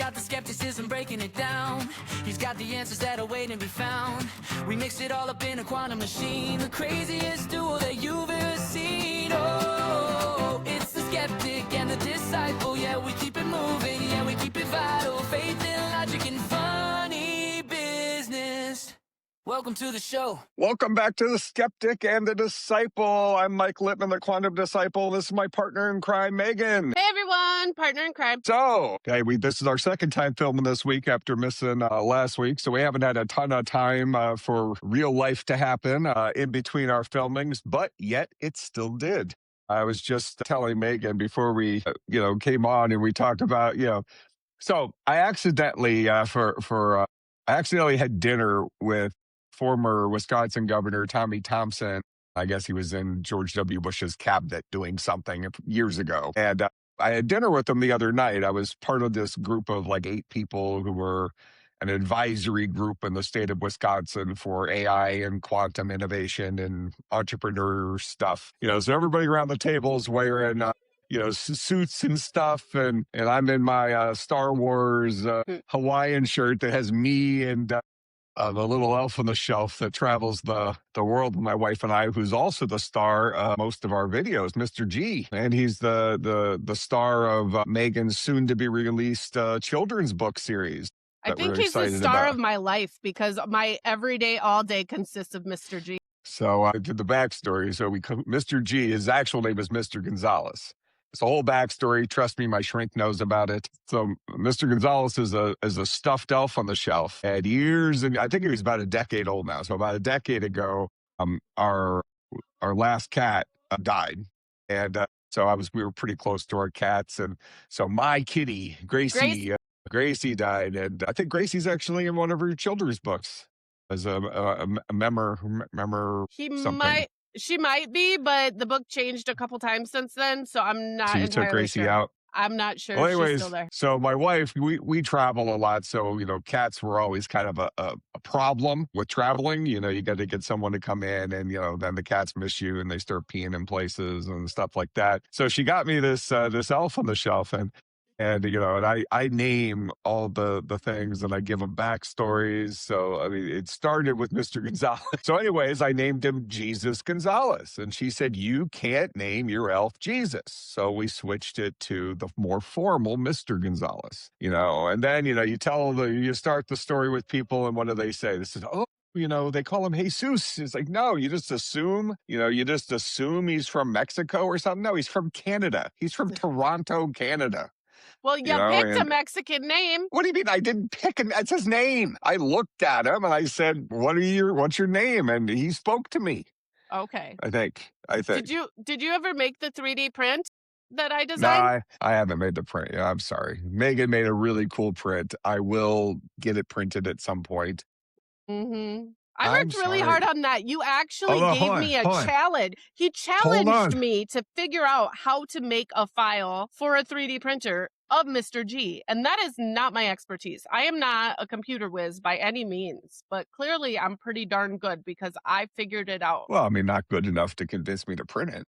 got the skepticism breaking it down. He's got the answers that are waiting to be found. We mix it all up in a quantum machine, the craziest duo that you've ever seen. Oh, it's the skeptic and the disciple. Yeah, we keep it moving, yeah, we keep it vital. Faith and logic and funny business. Welcome to the show. Welcome back to The Skeptic and the Disciple. I'm Mike Littman, the Quantum Disciple. This is my partner in crime, Megan. Hey, everyone. Partner in crime. So, this is our second time filming this week after missing last week. So we haven't had a ton of time for real life to happen in between our filmings, but yet it still did. I was just telling Megan before we, came on and we talked about, so I accidentally I accidentally had dinner with former Wisconsin Governor Tommy Thompson. I guess he was in George W. Bush's cabinet doing something years ago. And I had dinner with him the other night. I was part of this group of like 8 people who were an advisory group in the state of Wisconsin for AI and quantum innovation and entrepreneur stuff. So everybody around the table is wearing suits and stuff. And I'm in my Star Wars Hawaiian shirt that has me and the little elf on the shelf that travels the world with my wife and I, who's also the star of most of our videos, Mr. G. And he's the star of Megan's soon-to-be-released children's book series. I think he's the star of my life because my everyday, all day consists of Mr. G. So I did the backstory. So Mr. G, his actual name is Mr. Gonzalez. It's a whole backstory. Trust me, my shrink knows about it. So Mr. Gonzalez is a stuffed elf on the shelf. Had years, and I think he was about a decade old now. So about a decade ago, our last cat died, and so we were pretty close to our cats, and so my kitty Gracie died, and I think Gracie's actually in one of her children's books as a member. She might be, but the book changed a couple times since then, so I'm not. So you took Gracie out? I'm not sure. Well, anyways, she's still there. So my wife, we travel a lot, so cats were always kind of a problem with traveling. You got to get someone to come in, and then the cats miss you, and they start peeing in places and stuff like that. So she got me this elf on the shelf, and I name all the things and I give them backstories. So, it started with Mr. Gonzalez. So anyways, I named him Jesus Gonzalez. And she said, you can't name your elf Jesus. So we switched it to the more formal Mr. Gonzalez, and then, you start the story with people and what do they say? They said, oh, they call him Jesus. It's like, no, you just assume he's from Mexico or something. No, he's from Canada. He's from Toronto, Canada. Well, you picked a Mexican name. What do you mean? I didn't pick him. It's his name. I looked at him and I said, what's your name? And he spoke to me. Okay. I think. Did you ever make the 3D print that I designed? No, I haven't made the print. I'm sorry. Megan made a really cool print. I will get it printed at some point. Mm-hmm. I worked really hard on that. You actually gave me a challenge. He challenged me to figure out how to make a file for a 3D printer of Mr. G. And that is not my expertise. I am not a computer whiz by any means, but clearly I'm pretty darn good because I figured it out. Well, not good enough to convince me to print it.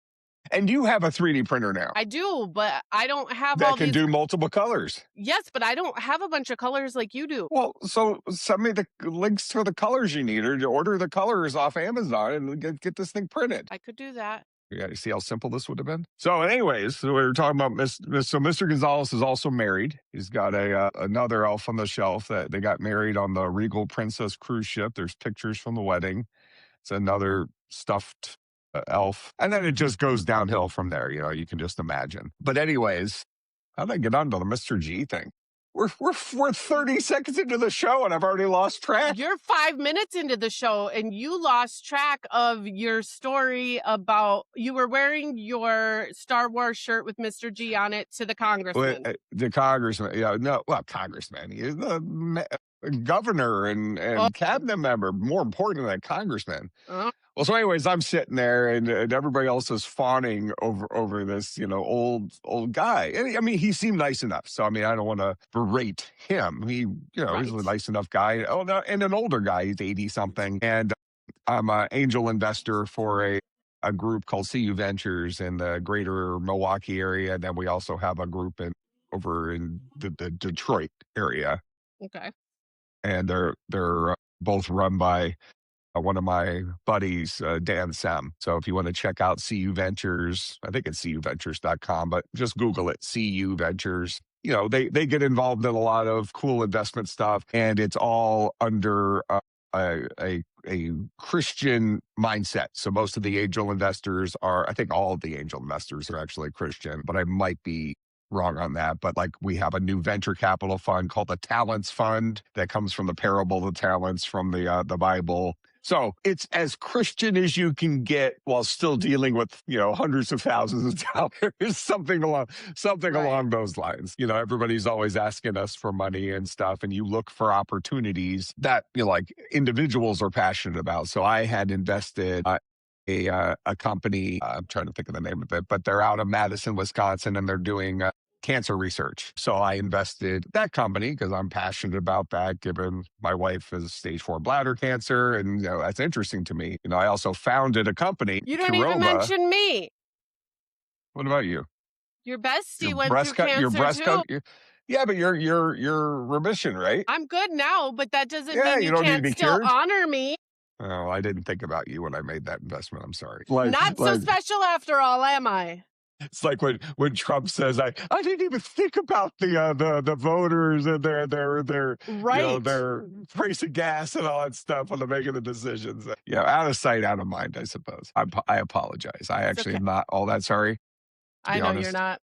And you have a 3D printer now. I do, but I don't have that can do multiple colors. Yes, but I don't have a bunch of colors like you do. Well, so send me the links for the colors you need, or order the colors off Amazon and get this thing printed. I could do that. Yeah, you see how simple this would have been? So anyways, we were talking about so Mr. Gonzalez is also married. He's got another elf on the shelf that they got married on the Regal Princess cruise ship. There's pictures from the wedding. It's another stuffed elf. And then it just goes downhill from there. You can just imagine. But anyways, how did I get onto the Mr. G thing? We're 30 seconds into the show and I've already lost track. You're 5 minutes into the show and you lost track of your story about you were wearing your Star Wars shirt with Mr. G on it to the congressman. The congressman, congressman. He's the governor and cabinet member, more important than a congressman. Well, so anyways, I'm sitting there and everybody else is fawning over this, old guy. And he seemed nice enough. So, I don't want to berate him. He, he's a nice enough guy. Oh, no, and an older guy, he's 80 something. And I'm an angel investor for a group called CU Ventures in the greater Milwaukee area. And then we also have a group in over in the Detroit area, Okay. and they're both run by one of my buddies, Dan Sem. So if you want to check out CU Ventures, I think it's cuventures.com, but just Google it, CU Ventures. They get involved in a lot of cool investment stuff, and it's all under a Christian mindset. So most of the angel investors are, I think all of the angel investors are actually Christian, but I might be wrong on that. But like we have a new venture capital fund called the Talents Fund that comes from the parable of the talents from the Bible. So it's as Christian as you can get while still dealing with, hundreds of thousands of dollars, something along those lines. Everybody's always asking us for money and stuff, and you look for opportunities that like individuals are passionate about. So I had invested a company, I'm trying to think of the name of it, but they're out of Madison, Wisconsin, and they're doing cancer research. So I invested that company because I'm passionate about that, given my wife has stage 4 bladder cancer. And, that's interesting to me. I also founded a company. You don't even mention me. What about you? Your bestie went through cancer too. Yeah, but you're remission, right? I'm good now, but that doesn't mean you can't still honor me. Oh, I didn't think about you when I made that investment. I'm sorry. Not so special after all, am I? It's like when Trump says, "I didn't even think about the voters and their their price of gas and all that stuff when they're making the decisions." Out of sight, out of mind, I suppose. I apologize. I actually am not all that sorry. I know you're not,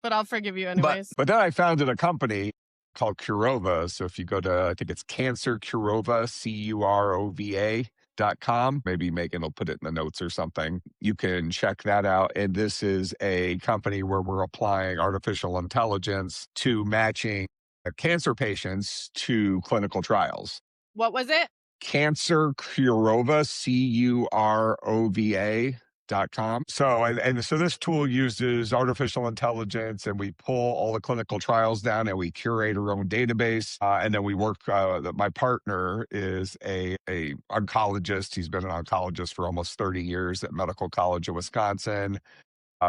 but I'll forgive you anyways. But then I founded a company called Curova. So if you go to, I think it's Cancer Curova, CUROVA.com. Maybe Megan will put it in the notes or something. You can check that out. And this is a company where we're applying artificial intelligence to matching cancer patients to clinical trials. What was it? Cancer Curova, CUROVA.com. So this tool uses artificial intelligence, and we pull all the clinical trials down, and we curate our own database. And then we work. My partner is a oncologist. He's been an oncologist for almost 30 years at Medical College of Wisconsin.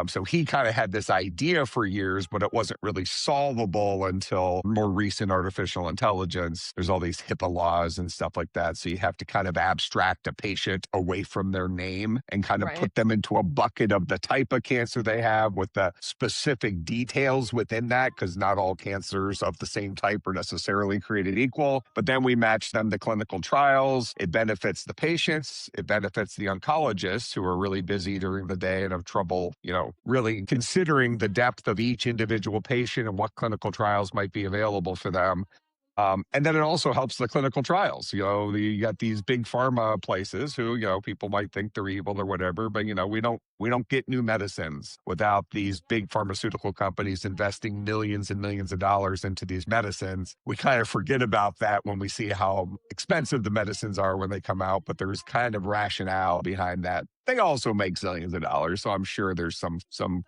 So he kind of had this idea for years, but it wasn't really solvable until more recent artificial intelligence. There's all these HIPAA laws and stuff like that. So you have to kind of abstract a patient away from their name and kind of put them into a bucket of the type of cancer they have with the specific details within that, because not all cancers of the same type are necessarily created equal. But then we match them to clinical trials. It benefits the patients. It benefits the oncologists who are really busy during the day and have trouble, really considering the depth of each individual patient and what clinical trials might be available for them. And then it also helps the clinical trials. You got these big pharma places who, people might think they're evil or whatever, but we don't get new medicines without these big pharmaceutical companies investing millions and millions of dollars into these medicines. We kind of forget about that when we see how expensive the medicines are when they come out, but there's kind of rationale behind that. They also make zillions of dollars, so I'm sure there's some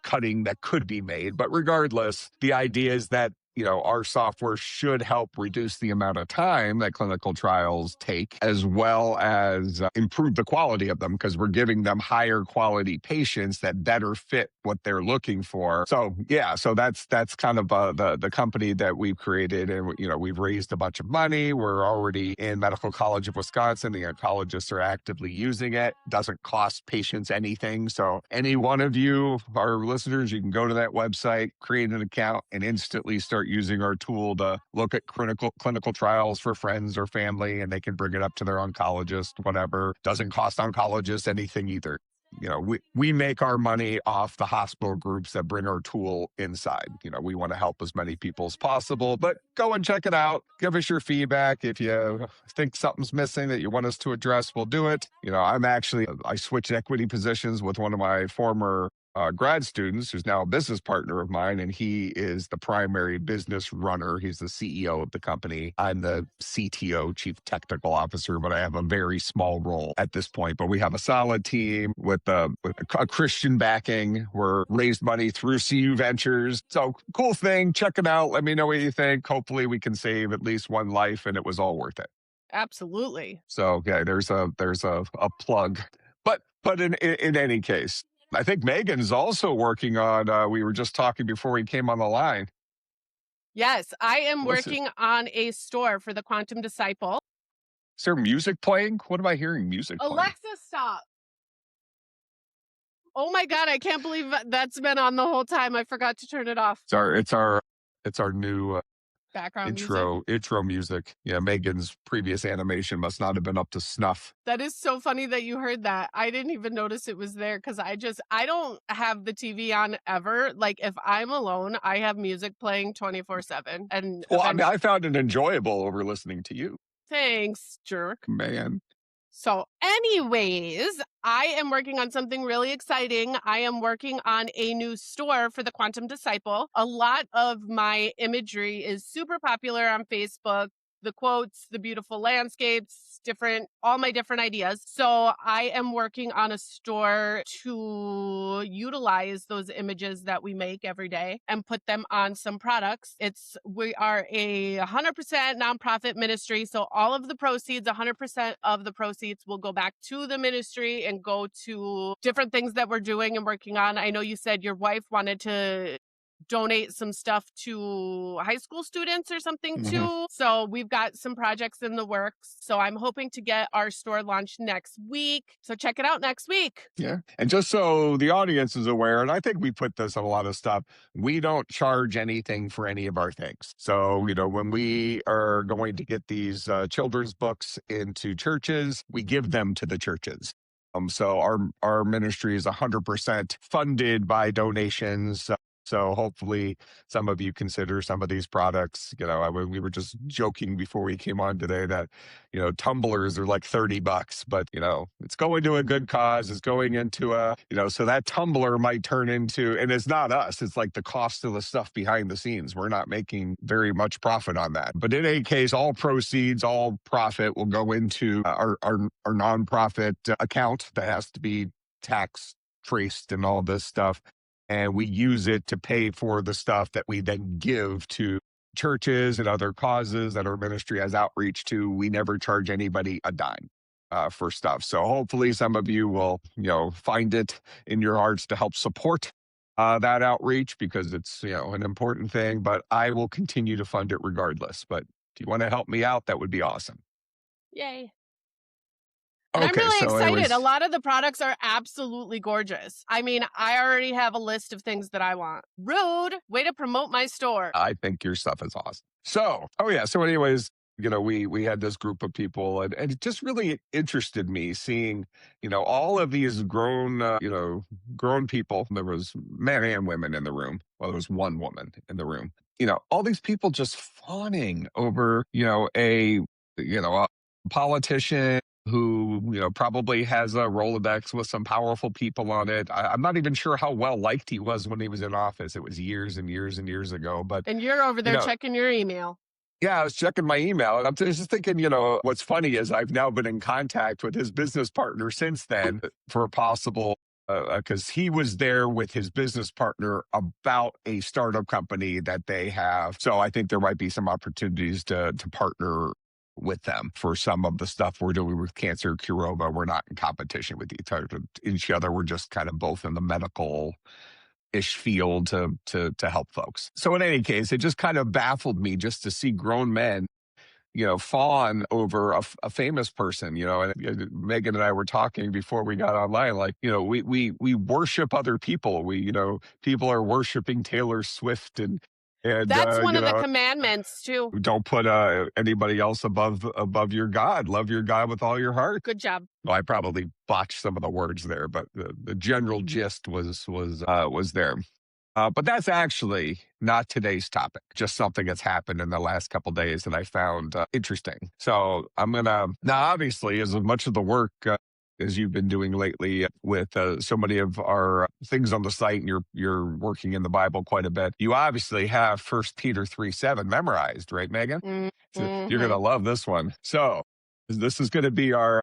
cutting that could be made. But regardless, the idea is that our software should help reduce the amount of time that clinical trials take, as well as improve the quality of them, because we're giving them higher quality patients that better fit what they're looking for. So that's kind of the company that we've created, and we've raised a bunch of money. We're already in Medical College of Wisconsin. The oncologists are actively using it. Doesn't cost patients anything. So any one of you, our listeners, you can go to that website, create an account, and instantly start using our tool to look at clinical trials for friends or family, and they can bring it up to their oncologist, whatever. Doesn't cost oncologists anything either. We make our money off the hospital groups that bring our tool inside. We want to help as many people as possible, but go and check it out. Give us your feedback. If you think something's missing that you want us to address, we'll do it. I switched equity positions with one of my former grad students who's now a business partner of mine, and he is the primary business runner. He's the CEO of the company. I'm the CTO, Chief Technical Officer, but I have a very small role at this point. But we have a solid team with a Christian backing. We're raised money through CU Ventures. So cool thing. Check it out. Let me know what you think. Hopefully we can save at least one life, and it was all worth it. Absolutely. So there's a plug. But in any case, I think Megan's also working on, we were just talking before we came on the line. Yes, I am working on a store for the Quantum Disciple. Is there music playing? What am I hearing music playing? Alexa, stop. Oh my God, I can't believe that's been on the whole time. I forgot to turn it off. It's our new Background intro music. Yeah, Megan's previous animation must not have been up to snuff. That is so funny that you heard that. I didn't even notice it was there because I don't have the TV on ever. Like if I'm alone, I have music playing 24/7. And well, I mean, I found it enjoyable over listening to you. Thanks, jerk. Man. So anyways, I am working on something really exciting. I am working on a new store for the Quantum Disciple. A lot of my imagery is super popular on Facebook. The quotes, the beautiful landscapes, all my different ideas. So I am working on a store to utilize those images that we make every day and put them on some products. We are a 100% nonprofit ministry. So all of the proceeds, 100% of the proceeds will go back to the ministry and go to different things that we're doing and working on. I know you said your wife wanted to donate some stuff to high school students or something too. So we've got some projects in the works. So I'm hoping to get our store launched next week. So check it out next week. Yeah. And just so the audience is aware, and I think we put this on a lot of stuff, we don't charge anything for any of our things. So, when we are going to get these children's books into churches, we give them to the churches. So our ministry is 100% funded by donations. So hopefully some of you consider some of these products. We were just joking before we came on today that, tumblers are like $30, but it's going to a good cause. It's going into so that tumbler might turn into, and it's not us. It's like the cost of the stuff behind the scenes. We're not making very much profit on that. But in any case, all proceeds, all profit will go into our nonprofit account that has to be tax traced and all this stuff. And we use it to pay for the stuff that we then give to churches and other causes that our ministry has outreach to. We never charge anybody a dime for stuff. So hopefully some of you will, find it in your hearts to help support that outreach because it's, an important thing. But I will continue to fund it regardless. But if you want to help me out, that would be awesome. Yay. And I'm really excited. A lot of the products are absolutely gorgeous. I mean, I already have a list of things that I want. Rude. Way to promote my store. I think your stuff is awesome. So anyways, we had this group of people and it just really interested me seeing, all of these grown people. There was men and women in the room. Well, there was one woman in the room. All these people just fawning over, a politician who, probably has a Rolodex with some powerful people on it. I'm not even sure how well liked he was when he was in office. It was years and years and years ago. And you're over there checking your email. Yeah, I was checking my email and I'm just thinking, what's funny is I've now been in contact with his business partner since then for a possible, because he was there with his business partner about a startup company that they have. So I think there might be some opportunities to partner with them for some of the stuff we're doing with Cancer Curova. We're not in competition with each other. We're just kind of both in the medical-ish field to help folks. So in any case, it just kind of baffled me just to see grown men, fawn over a famous person, and Megan and I were talking before we got online, like, we worship other people. People are worshiping Taylor Swift and that's one of the commandments too. Don't put anybody else above your God. Love your God with all your heart. Good job. Well, I probably botched some of the words there, but the general gist was there. But that's actually not today's topic. Just something that's happened in the last couple of days that I found interesting. So I'm gonna now, obviously, as much of the work as you've been doing lately with so many of our things on the site, and you're working in the Bible quite a bit. You obviously have 1 Peter 3:7 memorized, right, Megan? Mm-hmm. So you're gonna love this one. So this is going to be our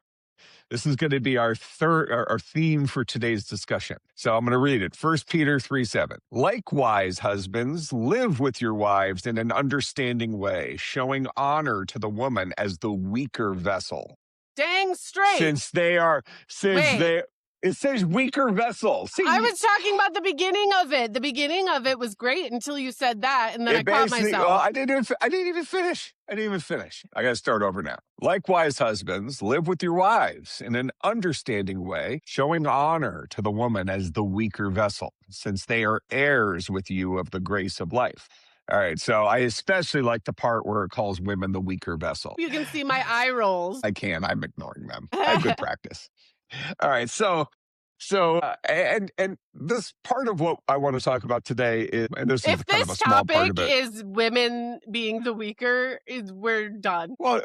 theme for today's discussion. So I'm going to read it. 1 Peter 3:7. Likewise, husbands, live with your wives in an understanding way, showing honor to the woman as the weaker vessel. Dang straight. Since they are It says weaker vessel. See, I was talking about the beginning of it. The beginning of it was great until you said that, and then I caught myself. Well, I didn't even finish. I got to start over now. Likewise, husbands, live with your wives in an understanding way, showing honor to the woman as the weaker vessel, since they are heirs with you of the grace of life. All right, so I especially like the part where it calls women the weaker vessel. You can see my eye rolls. I can. I'm ignoring them. I have good practice. All right, and this part of what I want to talk about today is, and this is kind of a small part of it. If this topic is women being the weaker, we're done. Well,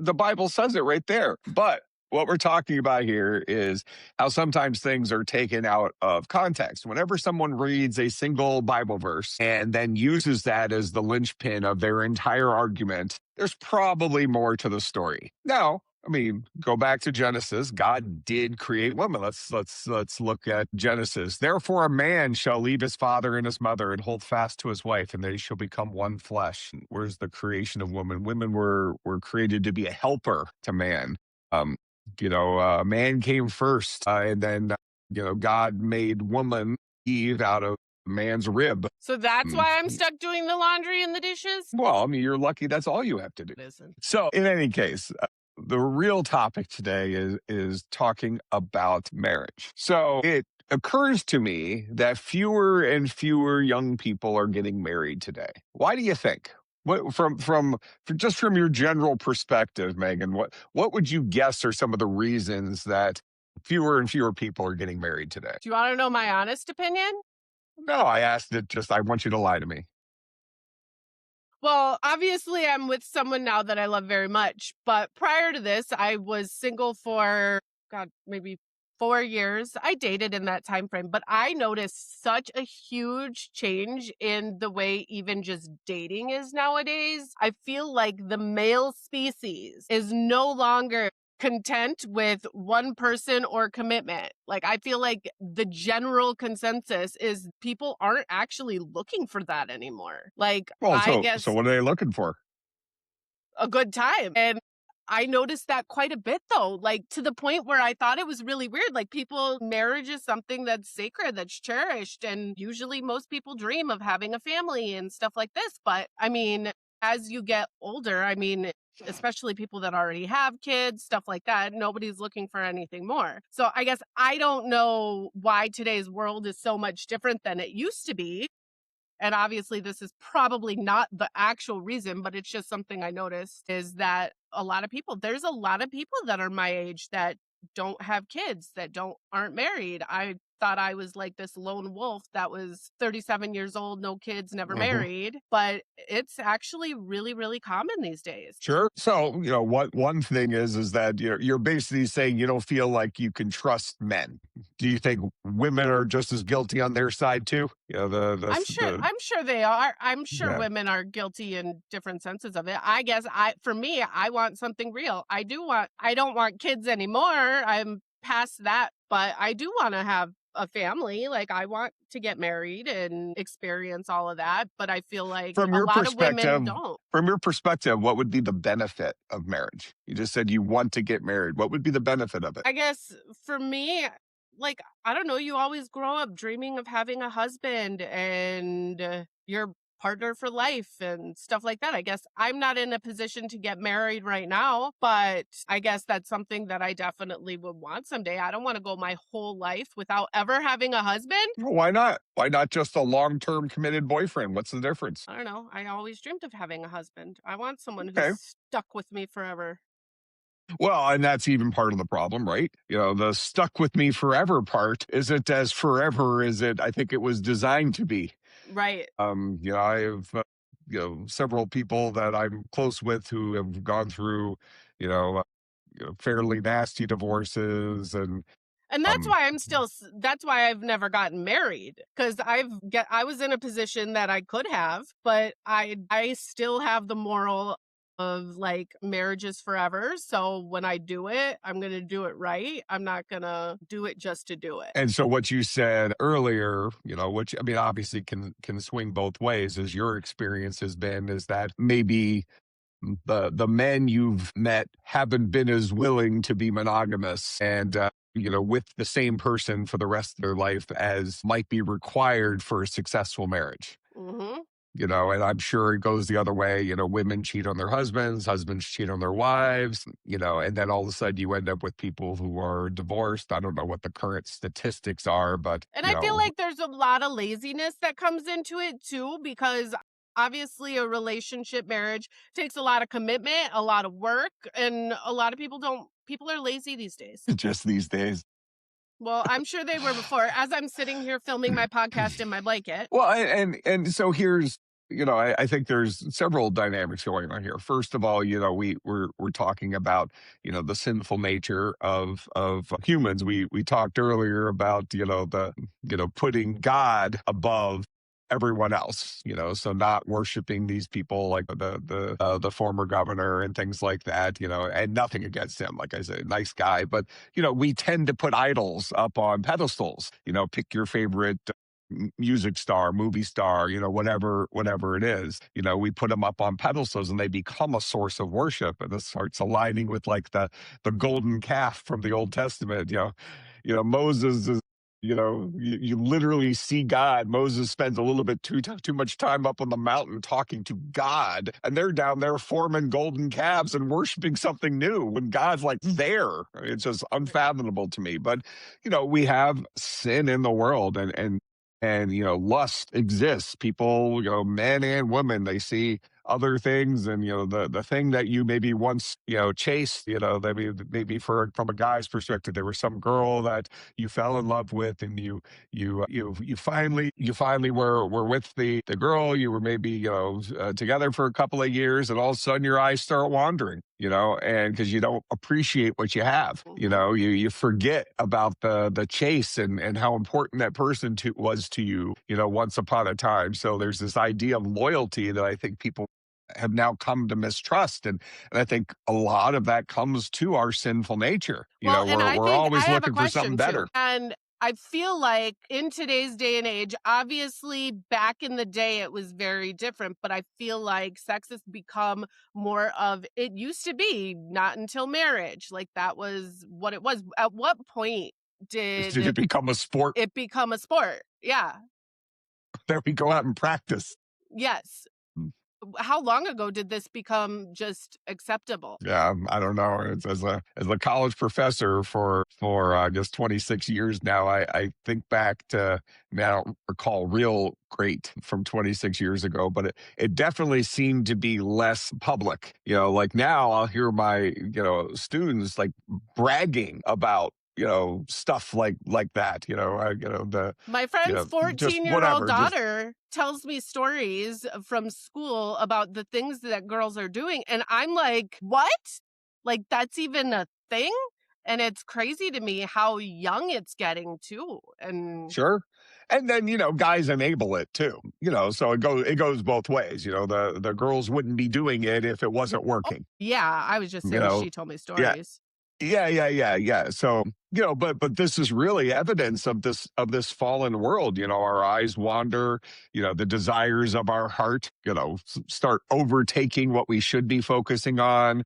the Bible says it right there. But what we're talking about here is how sometimes things are taken out of context. Whenever someone reads a single Bible verse and then uses that as the linchpin of their entire argument, there's probably more to the story. Now, I mean, go back to Genesis. God did create women. Let's look at Genesis. Therefore, a man shall leave his father and his mother and hold fast to his wife, and they shall become one flesh. Where's the creation of woman? Women were created to be a helper to man. Man came first, and then God made woman, Eve, out of man's rib. So that's why I'm stuck doing the laundry and the dishes? Well, I mean, you're lucky that's all you have to do. Listen. So in any case, the real topic today is talking about marriage. So it occurs to me that fewer and fewer young people are getting married today. Why do you think? What, from your general perspective, Megan, what would you guess are some of the reasons that fewer and fewer people are getting married today? Do you want to know my honest opinion? No, I asked it I want you to lie to me. Well, obviously I'm with someone now that I love very much, but prior to this, I was single for, maybe 4 years. I dated in that time frame, but I noticed such a huge change in the way even just dating is nowadays. I feel like the male species is no longer content with one person or commitment. Like, I feel like the general consensus is people aren't actually looking for that anymore. Like, I guess. So what are they looking for? A good time. And I noticed that quite a bit, though, like to the point where I thought it was really weird. Like, marriage is something that's sacred, that's cherished. And usually most people dream of having a family and stuff like this. But I mean, as you get older, I mean, especially people that already have kids, stuff like that, nobody's looking for anything more. So I guess I don't know why today's world is so much different than it used to be. And obviously this is probably not the actual reason, but it's just something I noticed is that there's a lot of people that are my age that don't have kids, that aren't married. I thought I was like this lone wolf that was 37 years old, no kids, never married, but it's actually really, really common these days. Sure. So, what one thing is that you're basically saying you don't feel like you can trust men. Do you think women are just as guilty on their side too? I'm sure they are. I'm sure women are guilty in different senses of it. I guess for me, I want something real. I don't want kids anymore. I'm past that, but I do want to have a family. Like, I want to get married and experience all of that, but I feel like a lot of women don't. From your perspective, what would be the benefit of marriage? You just said you want to get married. What would be the benefit of it? I guess for me, like, I don't know, you always grow up dreaming of having a husband and your partner for life and stuff like that. I guess I'm not in a position to get married right now, but I guess that's something that I definitely would want someday. I don't want to go my whole life without ever having a husband. Well, why not? Why not just a long-term committed boyfriend? What's the difference? I don't know. I always dreamed of having a husband. I want someone who's stuck with me forever. Well, and that's even part of the problem, right? The stuck with me forever part isn't as forever as I think it was designed to be. Right. I have, several people that I'm close with who have gone through, fairly nasty divorces and that's why that's why I've never gotten married, because I was in a position that I could have, but I still have the moral of like marriage is forever. So when I do it, I'm going to do it right. I'm not going to do it just to do it. And so what you said earlier, which I mean, obviously can swing both ways, as your experience has been, is that maybe the men you've met haven't been as willing to be monogamous, and with the same person for the rest of their life as might be required for a successful marriage. Hmm. And I'm sure it goes the other way. Women cheat on their husbands, husbands cheat on their wives, and then all of a sudden you end up with people who are divorced. I don't know what the current statistics are, but, And I feel like there's a lot of laziness that comes into it too, because obviously a relationship marriage takes a lot of commitment, a lot of work, and a lot of people are lazy these days. just these days. Well, I'm sure they were before. As I'm sitting here filming my podcast in my blanket. Well, and so here's, I think there's several dynamics going on here. First of all, we're talking about, the sinful nature of humans. We talked earlier about, the putting God above everyone else, so not worshiping these people like the former governor and things like that, and nothing against him. Like I said, nice guy, but we tend to put idols up on pedestals. Pick your favorite music star, movie star, whatever it is. We put them up on pedestals and they become a source of worship. And this starts aligning with like the golden calf from the Old Testament. Moses is, you literally see God. Moses spends a little bit too much time up on the mountain talking to God, and they're down there forming golden calves and worshiping something new when God's like there. It's just unfathomable to me. But we have sin in the world, and lust exists. People, men and women, they see other things, and the thing that you maybe once chased, maybe from a guy's perspective, there was some girl that you fell in love with, and you finally were with the girl. You were maybe together for a couple of years, and all of a sudden your eyes start wandering, and because you don't appreciate what you have, Mhm. you forget about the chase, and how important that person was to you, once upon a time. So there's this idea of loyalty that I think people have now come to mistrust, and I think a lot of that comes to our sinful nature. Well, and I We're think I always have a looking for something question too. better. And I feel like in today's day and age, obviously back in the day it was very different, but I feel like sex has become more of it used to be not until marriage. Like that was what it was. At what point Did did it become a sport? it become a sport? Yeah. There we go out and practice. Yes. How long ago did this become just acceptable? Yeah, I don't know. It's as a college professor for I guess 26 years now. I think back to, I mean, I don't recall real great from 26 years ago, but it definitely seemed to be less public. Like now I'll hear my students like bragging about stuff like that. The My friend's just 14-year-old whatever, just daughter tells me stories from school about the things that girls are doing, and I'm like, "What? Like, that's even a thing?" And it's crazy to me how young it's getting too, and sure. And then, guys enable it too. So it goes both ways. The girls wouldn't be doing it if it wasn't oh, working. yeah, I was just You saying know, she told me yeah, stories. yeah. So, but this is really evidence of this fallen world. Our eyes wander, the desires of our heart, start overtaking what we should be focusing on,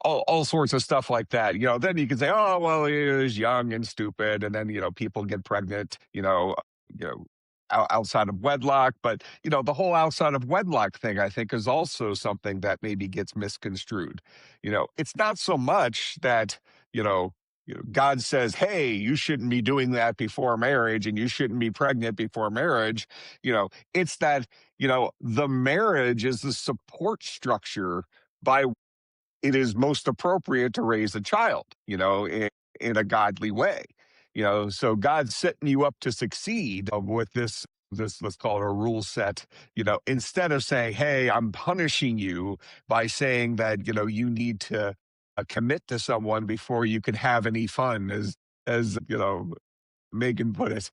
all sorts of stuff like that. Then you can say, oh, well, he was young and stupid. And then, people get pregnant, you know, outside of wedlock. But, the whole outside of wedlock thing, I think, is also something that maybe gets misconstrued. It's not so much that, you know, God says, hey, you shouldn't be doing that before marriage and you shouldn't be pregnant before marriage. It's that, the marriage is the support structure by it is most appropriate to raise a child, in a godly way. So God's setting you up to succeed with this, let's call it a rule set, instead of saying, hey, I'm punishing you by saying that, you need to commit to someone before you can have any fun, as Megan put it.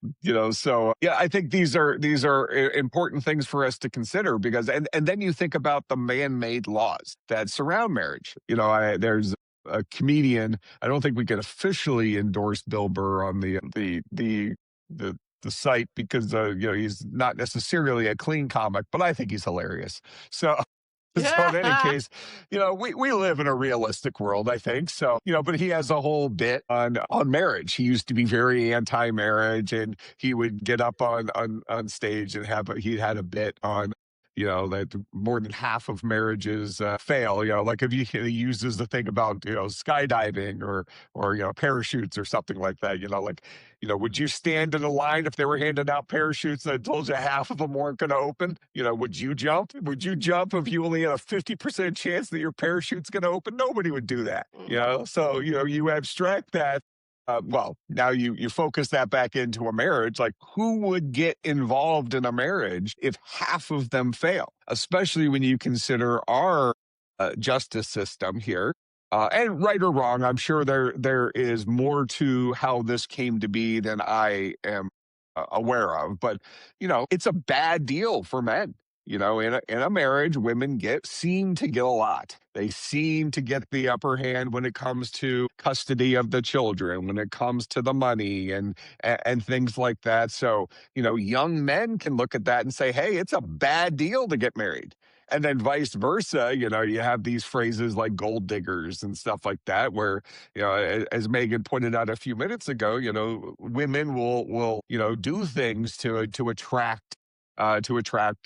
So yeah, I think these are important things for us to consider, because and then you think about the man-made laws that surround marriage. There's a comedian. I don't think we could officially endorse Bill Burr on the site, because he's not necessarily a clean comic, but I think he's hilarious. So So in any case, we live in a realistic world, I think. So, but he has a whole bit on marriage. He used to be very anti-marriage, and he would get up on stage and he had a bit on, that more than half of marriages fail. Like if he uses the thing about skydiving or parachutes or something like that. Like would you stand in a line if they were handing out parachutes that told you half of them weren't going to open? Would you jump? Would you jump if you only had a 50% chance that your parachute's going to open? Nobody would do that. So, you abstract that. Well, now you focus that back into a marriage. Like, who would get involved in a marriage if half of them fail? Especially when you consider our justice system here. And right or wrong, I'm sure there is more to how this came to be than I am aware of. But it's a bad deal for men. In a marriage, women seem to get a lot. They seem to get the upper hand when it comes to custody of the children, when it comes to the money and things like that. So, young men can look at that and say, hey, it's a bad deal to get married. And then vice versa, you have these phrases like gold diggers and stuff like that, where, as Megan pointed out a few minutes ago, women will do things to attract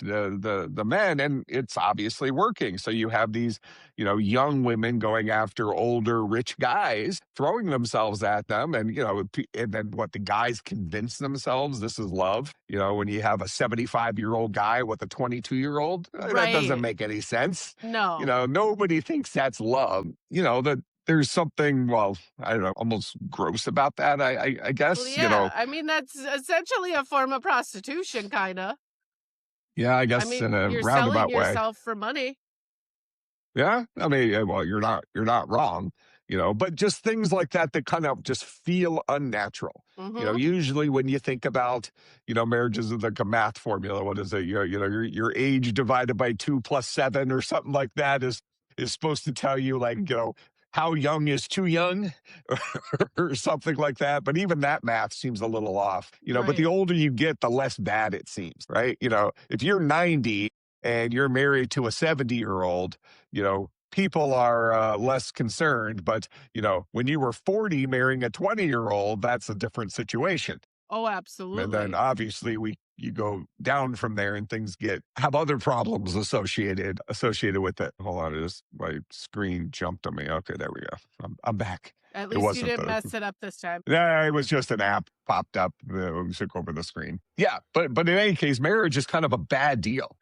the men, and it's obviously working. So you have these, young women going after older rich guys, throwing themselves at them, and and then what the guys convince themselves this is love. When you have a 75-year-old guy with a 22-year-old, that doesn't make any sense. No, nobody thinks that's love. That there's something, well, I don't know, almost gross about that. I guess. Well, yeah, I mean that's essentially a form of prostitution, kind of. Yeah, I guess I mean, in a you're roundabout selling way. yourself for money. Yeah, I mean, well, you're not wrong, but just things like that kind of just feel unnatural. Usually when you think about, marriages is like a math formula. What is it? Your age divided by 2 plus 7 or something like that is supposed to tell you, like, how young is too young or something like that. But even that math seems a little off, but the older you get, the less bad it seems, right? If you're 90 and you're married to a 70-year-old, people are less concerned. But, when you were 40 marrying a 20-year-old, that's a different situation. Oh, And absolutely. then obviously you go down from there and things have other problems associated with it. Hold on, my screen jumped on me. Okay, there we go. I'm back. At It least you wasn't didn't mess it up this time. Yeah, it was just an app popped up took over the screen. Yeah, but in any case, marriage is kind of a bad deal.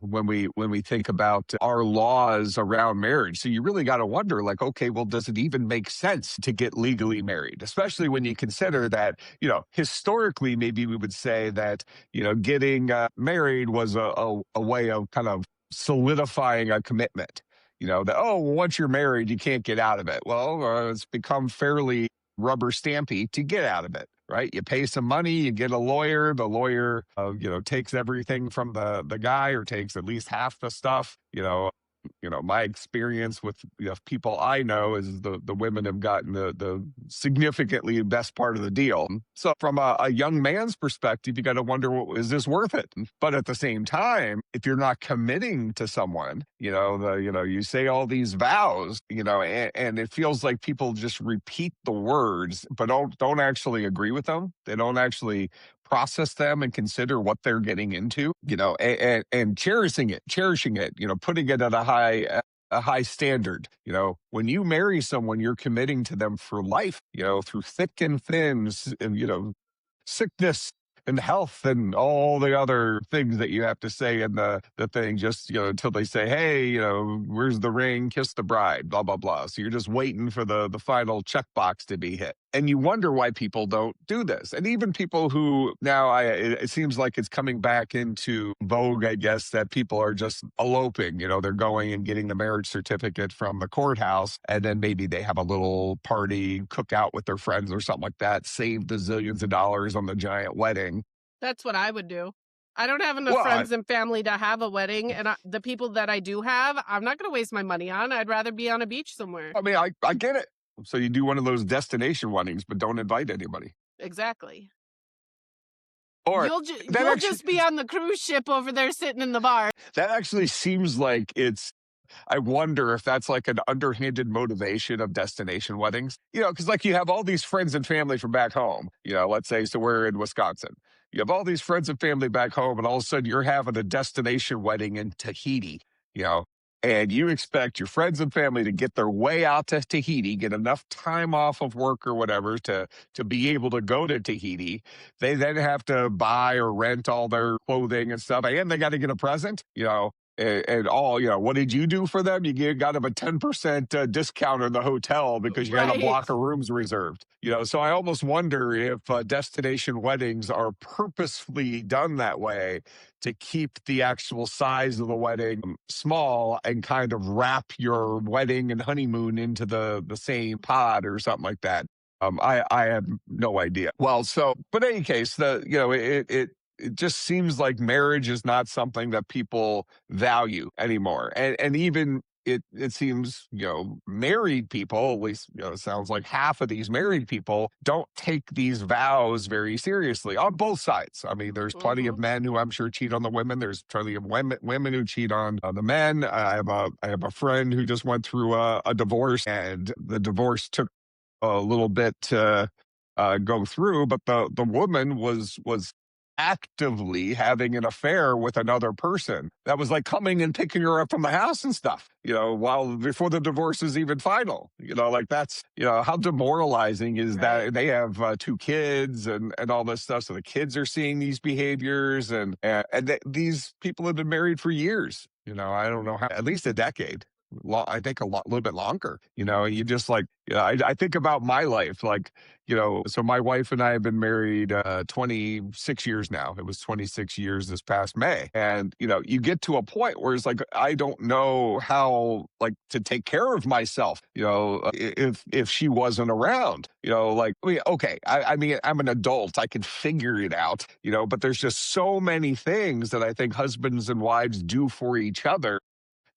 When we think about our laws around marriage. So you really got to wonder, like, okay, well, does it even make sense to get legally married? Especially when you consider that, historically, maybe we would say that, getting married was a way of kind of solidifying a commitment. That, oh, well, once you're married, you can't get out of it. Well, it's become fairly rubber stampy to get out of it, right? You pay some money, you get a lawyer. The lawyer, takes everything from the guy, or takes at least half the stuff. My experience with people I know is the women have gotten the significantly best part of the deal. So from a young man's perspective, you got to wonder, well, is this worth it? But at the same time, if you're not committing to someone, you say all these vows, and it feels like people just repeat the words, but don't actually agree with them. They don't actually process them and consider what they're getting into, and cherishing it, putting it at a high standard. When you marry someone, you're committing to them for life, through thick and thin, and, sickness and health and all the other things that you have to say in the thing, just, until they say, hey, where's the ring? Kiss the bride, blah, blah, blah. So you're just waiting for the final checkbox to be hit. And you wonder why people don't do this. And even people who now, it seems like it's coming back into vogue, I guess, that people are just eloping. They're going and getting the marriage certificate from the courthouse, and then maybe they have a little party, cookout with their friends or something like that, save the zillions of dollars on the giant wedding. That's what I would do. I don't have enough friends and family to have a wedding, and the people that I do have, I'm not going to waste my money on. I'd rather be on a beach somewhere. I mean, I get it. So you do one of those destination weddings, but don't invite anybody. Exactly. Or you'll just be on the cruise ship over there sitting in the bar. That actually seems like it's I wonder if that's like an underhanded motivation of destination weddings. Because like you have all these friends and family from back home. Let's say, so we're in Wisconsin. You have all these friends and family back home, and all of a sudden you're having a destination wedding in Tahiti. You know, and you expect your friends and family to get their way out to Tahiti, get enough time off of work or whatever to be able to go to Tahiti. They then have to buy or rent all their clothing and stuff, and they got to get a present. And all, what did you do for them? You got them a 10% discount in the hotel because you had a block of rooms reserved. So I almost wonder if destination weddings are purposefully done that way to keep the actual size of the wedding small and kind of wrap your wedding and honeymoon into the same pod or something like that. I have no idea. Well, but in any case, it just seems like marriage is not something that people value anymore. And even it seems, married people, at least, it sounds like half of these married people don't take these vows very seriously on both sides. I mean, there's plenty of men who I'm sure cheat on the women. There's plenty of women who cheat on the men. I have a friend who just went through a divorce, and the divorce took a little bit to go through, but the woman was actively having an affair with another person that was like coming and picking her up from the house and stuff, while before the divorce is even final. Like that's, how demoralizing is that? They have 2 kids and all this stuff. So the kids are seeing these behaviors, and these people have been married for years. I don't know how, at least a decade. I think a little bit longer. You just like, I think about my life, like, so my wife and I have been married 26 years now. It was 26 years this past May. And, you get to a point where it's like, I don't know how, like, to take care of myself, if she wasn't around, like, okay, I mean, I'm an adult, I can figure it out, but there's just so many things that I think husbands and wives do for each other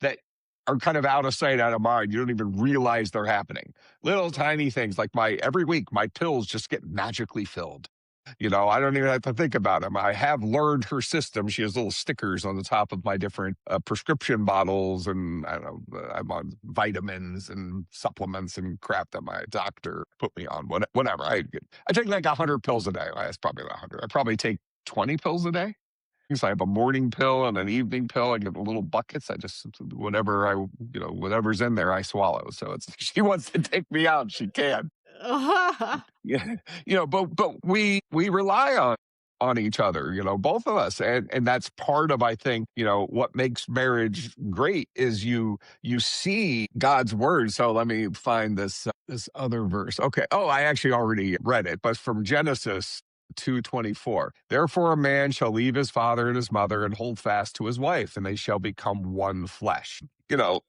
that are kind of out of sight, out of mind. You don't even realize they're happening. Little tiny things like every week, my pills just get magically filled. I don't even have to think about them. I have learned her system. She has little stickers on the top of my different prescription bottles, and I don't know, I'm on vitamins and supplements and crap that my doctor put me on. Whatever. I take like 100 pills a day. Well, that's probably not 100. I probably take 20 pills a day. So I have a morning pill and an evening pill. I get the little buckets. I just, whatever's in there, I swallow. So if she wants to take me out, she can. Yeah, but we rely on each other, both of us, and that's part of, I think, what makes marriage great is you see God's word. So let me find this other verse. Okay. Oh, I actually already read it, but from Genesis 2:24. Therefore a man shall leave his father and his mother and hold fast to his wife, and they shall become one flesh.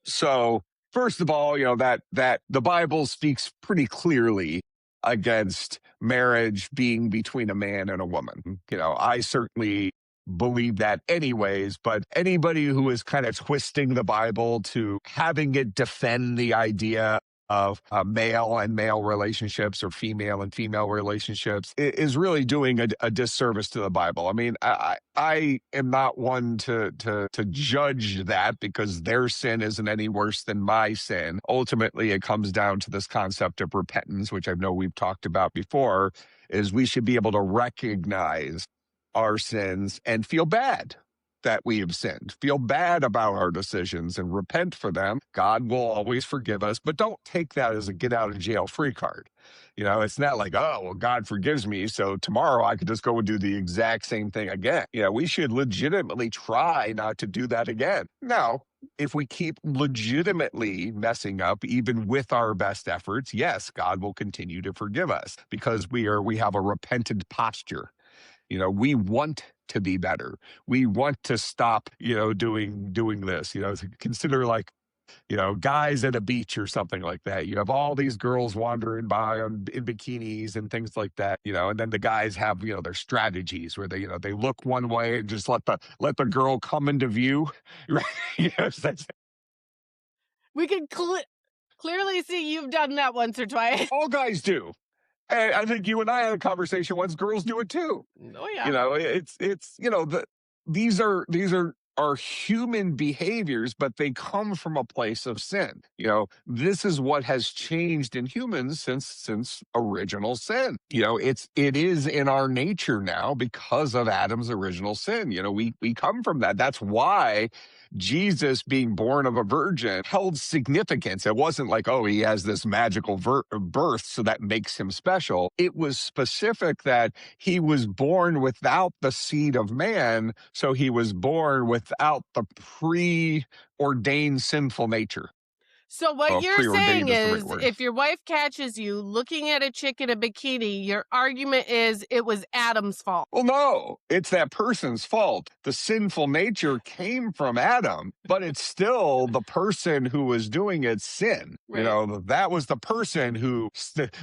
So first of all, that the Bible speaks pretty clearly against marriage being between a man and a woman. I certainly believe that anyways, but anybody who is kind of twisting the Bible to having it defend the idea of male and male relationships or female and female relationships is really doing a disservice to the Bible. I mean, I am not one to judge that because their sin isn't any worse than my sin. Ultimately, it comes down to this concept of repentance, which I know we've talked about before, is we should be able to recognize our sins and feel bad that we have sinned, feel bad about our decisions and repent for them. God will always forgive us, but don't take that as a get out of jail free card. It's not like, oh, well, God forgives me, so tomorrow I could just go and do the exact same thing again. We should legitimately try not to do that again. Now, if we keep legitimately messing up, even with our best efforts, yes, God will continue to forgive us because we have a repentant posture. We want to be better. We want to stop, doing this, consider like, guys at a beach or something like that. You have all these girls wandering by in bikinis and things like that, and then the guys have, their strategies where they, they look one way and just let the girl come into view. We can clearly see you've done that once or twice. All guys do. And I think you and I had a conversation once. Girls do it too. Oh yeah. It's these are are human behaviors, but they come from a place of sin. This is what has changed in humans since original sin. It is in our nature now because of Adam's original sin. We come from that. That's why Jesus being born of a virgin held significance. It wasn't like, oh, he has this magical birth, so that makes him special. It was specific that he was born without the seed of man, so he was born without the preordained sinful nature. So what you're saying is the right is, word. if your wife catches you looking at a chick in a bikini, your argument is it was Adam's fault. Well, no, it's that person's fault. The sinful nature came from Adam, but it's still the person who was doing it sin. Right. That was the person who.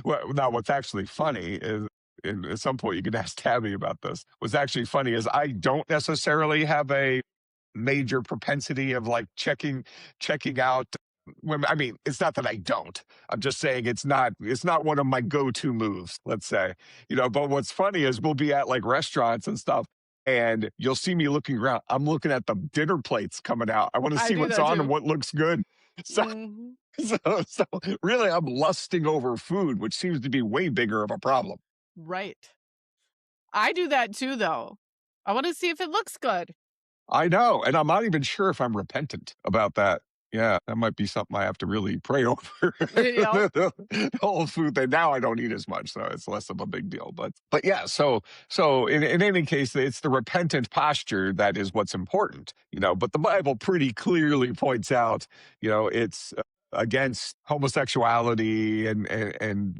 Now, what's actually funny is, and at some point you can ask Tabby about this. What's actually funny is I don't necessarily have a major propensity of like checking out women. I mean, it's not that I don't. I'm just saying it's not one of my go-to moves, let's say. But what's funny is we'll be at like restaurants and stuff, and you'll see me looking around. I'm looking at the dinner plates coming out. I want to see what's on and what looks good. So, so really I'm lusting over food, which seems to be way bigger of a problem. Right. I do that too, though. I want to see if it looks good. I know. And I'm not even sure if I'm repentant about that. Yeah, that might be something I have to really pray over. Yep. The whole food thing. Now I don't eat as much, so it's less of a big deal. But yeah, so in any case, it's the repentant posture that is what's important. But the Bible pretty clearly points out, it's against homosexuality and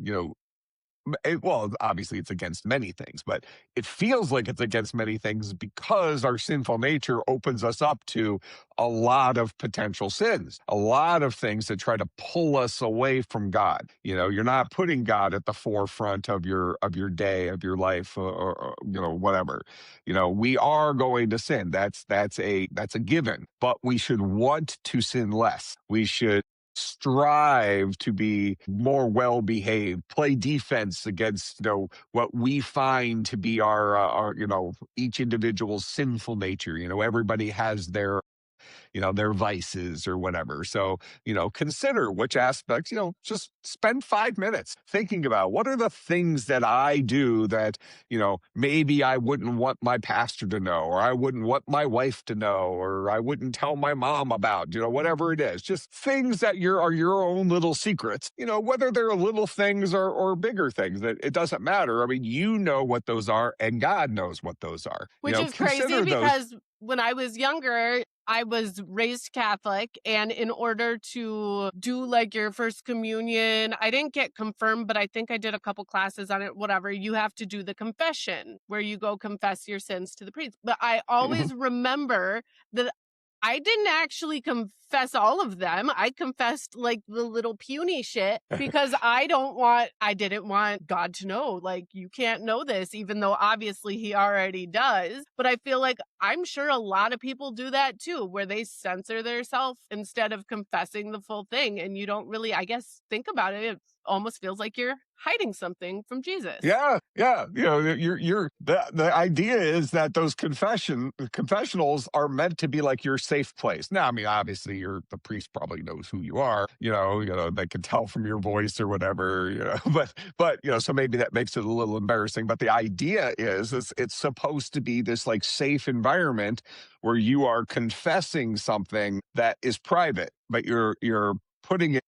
well, obviously it's against many things, but it feels like it's against many things because our sinful nature opens us up to a lot of potential sins, a lot of things that try to pull us away from God. You're not putting God at the forefront of your day, of your life, or whatever. We are going to sin. That's a given, but we should want to sin less. We should strive to be more well behaved, play defense against what we find to be our each individual's sinful nature. Everybody has their vices or whatever. So, consider which aspects, just spend 5 minutes thinking about what are the things that I do that, maybe I wouldn't want my pastor to know, or I wouldn't want my wife to know, or I wouldn't tell my mom about, whatever it is, just things that are your own little secrets, whether they're little things or bigger things, that it doesn't matter. I mean, what those are, and God knows what those are. Which is crazy because when I was younger, I was raised Catholic, and in order to do like your first communion, I didn't get confirmed, but I think I did a couple classes on it, whatever. You have to do the confession where you go confess your sins to the priest. But I always remember that I didn't actually confess all of them. I confessed like the little puny shit because I didn't want God to know. Like, you can't know this, even though obviously he already does. But I feel like I'm sure a lot of people do that too, where they censor themselves instead of confessing the full thing. And you don't really, I guess, think about it. It almost feels like you're hiding something from Jesus. Yeah. The idea is that those confessionals are meant to be like your safe place. Now, I mean, obviously, the priest probably knows who you are. They can tell from your voice or whatever. But so maybe that makes it a little embarrassing. But the idea is it's supposed to be this like safe environment where you are confessing something that is private, but you're putting it,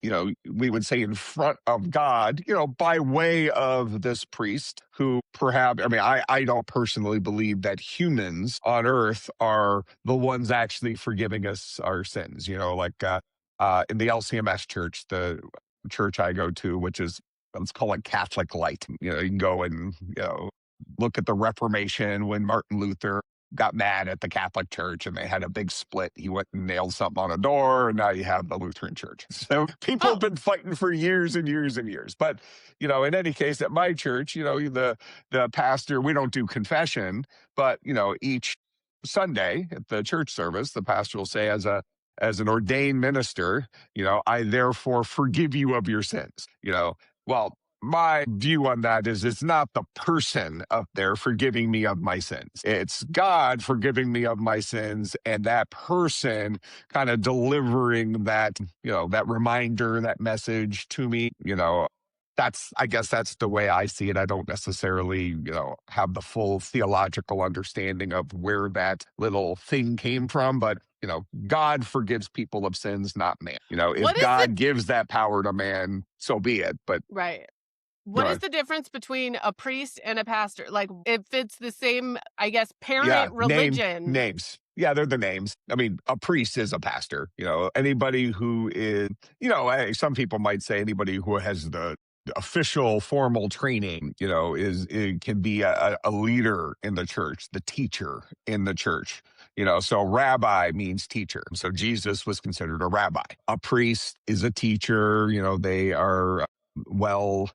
we would say in front of God, by way of this priest who perhaps, I mean, I don't personally believe that humans on earth are the ones actually forgiving us our sins, like in the LCMS church, the church I go to, which is, let's call it Catholic Light. You can go and, look at the Reformation when Martin Luther got mad at the Catholic Church and they had a big split. He went and nailed something on a door, and now you have the Lutheran Church. So people have been fighting for years and years and years. But, in any case, at my church, the pastor, we don't do confession, but, each Sunday at the church service, the pastor will say, as an ordained minister, I therefore forgive you of your sins. Well, my view on that is it's not the person up there forgiving me of my sins. It's God forgiving me of my sins, and that person kind of delivering that, that reminder, that message to me. I guess that's the way I see it. I don't necessarily, have the full theological understanding of where that little thing came from, but God forgives people of sins, not man. If God gives that power to man, so be it. But right. What is the difference between a priest and a pastor? Like, if it's the same, I guess, parent religion. Names. Yeah, they're the names. I mean, a priest is a pastor. Anybody who is, some people might say anybody who has the official formal training, it can be a leader in the church, the teacher in the church. So rabbi means teacher. So Jesus was considered a rabbi. A priest is a teacher. They are well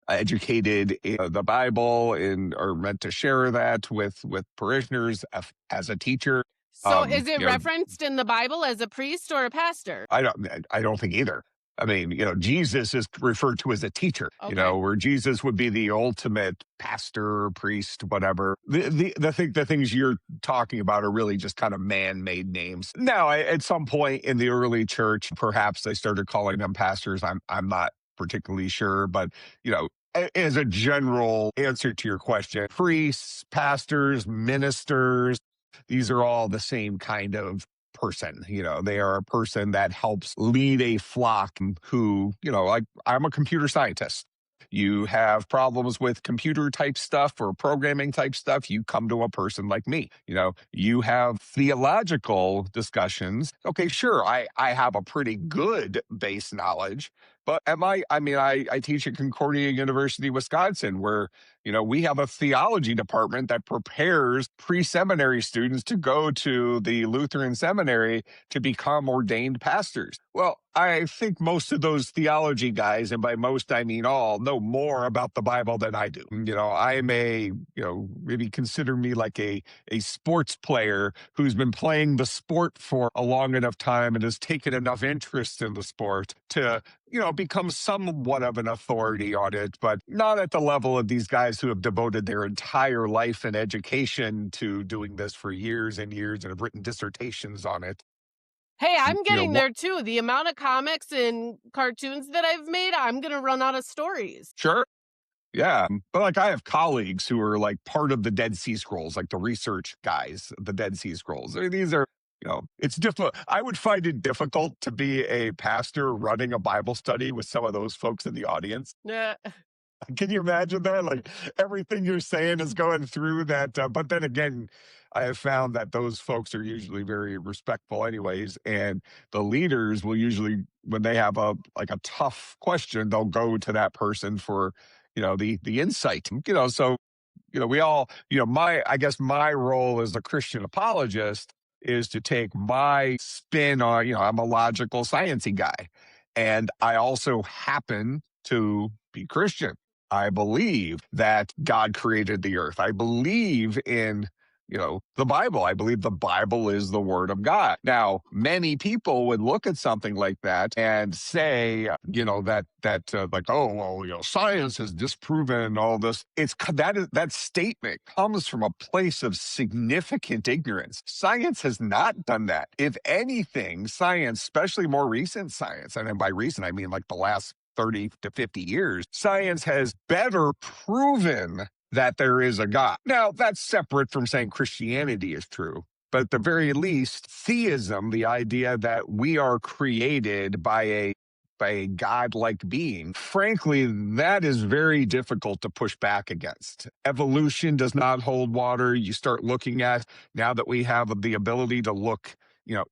educated in the Bible and are meant to share that with parishioners as a teacher. So is it referenced in the Bible as a priest or a pastor? I don't think either. I mean, Jesus is referred to as a teacher, where Jesus would be the ultimate pastor, priest, whatever. The things you're talking about are really just kind of man-made names. Now, at some point in the early church, perhaps they started calling them pastors. I'm not particularly sure, but as a general answer to your question, priests, pastors, ministers, these are all the same kind of person. They are a person that helps lead a flock who, like I'm a computer scientist. You have problems with computer type stuff or programming type stuff, you come to a person like me. You have theological discussions. Okay, sure, I have a pretty good base knowledge, but I teach at Concordia University, Wisconsin, where, we have a theology department that prepares pre-seminary students to go to the Lutheran seminary to become ordained pastors. Well, I think most of those theology guys, and by most I mean all, know more about the Bible than I do. I'm maybe consider me like a sports player who's been playing the sport for a long enough time and has taken enough interest in the sport to become somewhat of an authority on it, but not at the level of these guys who have devoted their entire life and education to doing this for years and years and have written dissertations on it. Hey, I'm getting there too. The amount of comics and cartoons that I've made, I'm going to run out of stories. Sure. Yeah. But I have colleagues who are part of the Dead Sea Scrolls, like the research guys, the Dead Sea Scrolls. I mean, these are, it's difficult. I would find it difficult to be a pastor running a Bible study with some of those folks in the audience. Yeah. Can you imagine that? Everything you're saying is going through that. But then again, I have found that those folks are usually very respectful anyways. And the leaders will usually, when they have a tough question, they'll go to that person for, the insight, so, we all, I guess my role as a Christian apologist is to take my spin on, I'm a logical sciencey guy. And I also happen to be Christian. I believe that God created the earth. I believe in, the Bible. I believe the Bible is the word of God. Now, many people would look at something like that and say, oh, well, science has disproven all this. That statement comes from a place of significant ignorance. Science has not done that. If anything, science, especially more recent science, and by recent, I mean the last 30 to 50 years, science has better proven that there is a God. Now, that's separate from saying Christianity is true. But at the very least, theism, the idea that we are created by a godlike being, frankly, that is very difficult to push back against. Evolution does not hold water. You start looking at, now that we have the ability to look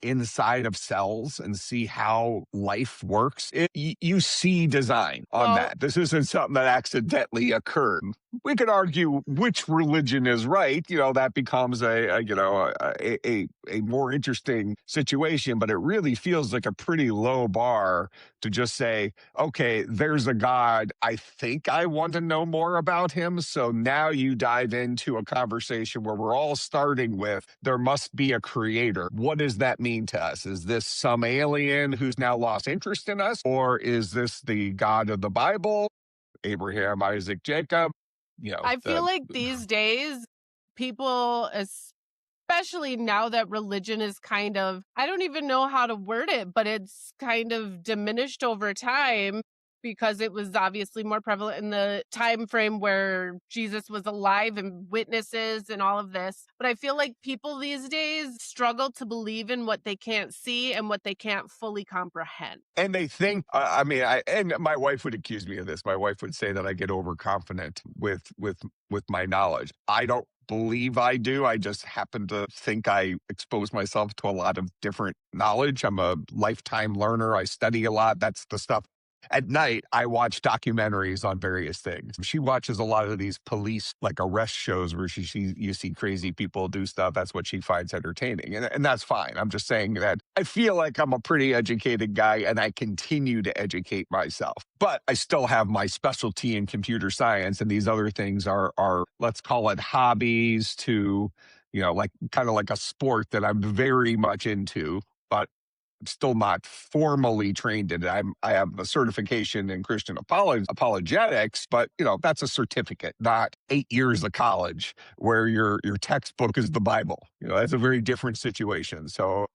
inside of cells and see how life works, you see design on that. This isn't something that accidentally occurred. We could argue which religion is right. That becomes a more interesting situation, but it really feels like a pretty low bar to just say, okay, there's a God. I think I want to know more about him. So now you dive into a conversation where we're all starting with, there must be a creator. What does that mean to us? Is this some alien who's now lost interest in us? Or is this the God of the Bible? Abraham, Isaac, Jacob. I feel like these days, people, especially now that religion is kind of, I don't even know how to word it, but it's kind of diminished over time because it was obviously more prevalent in the time frame where Jesus was alive and witnesses and all of this. But I feel like people these days struggle to believe in what they can't see and what they can't fully comprehend. And they think, and my wife would accuse me of this. My wife would say that I get overconfident with my knowledge. I don't believe I do. I just happen to think I expose myself to a lot of different knowledge. I'm a lifetime learner. I study a lot. That's the stuff. At night, I watch documentaries on various things. She watches a lot of these police like arrest shows where you see crazy people do stuff. That's what she finds entertaining. And that's fine. I'm just saying that I feel like I'm a pretty educated guy and I continue to educate myself. But I still have my specialty in computer science, and these other things are let's call it hobbies to, like kind of like a sport that I'm very much into. But still not formally trained in it. I have a certification in Christian apologetics, but that's a certificate, not 8 years of college where your textbook is the Bible. That's a very different situation. So,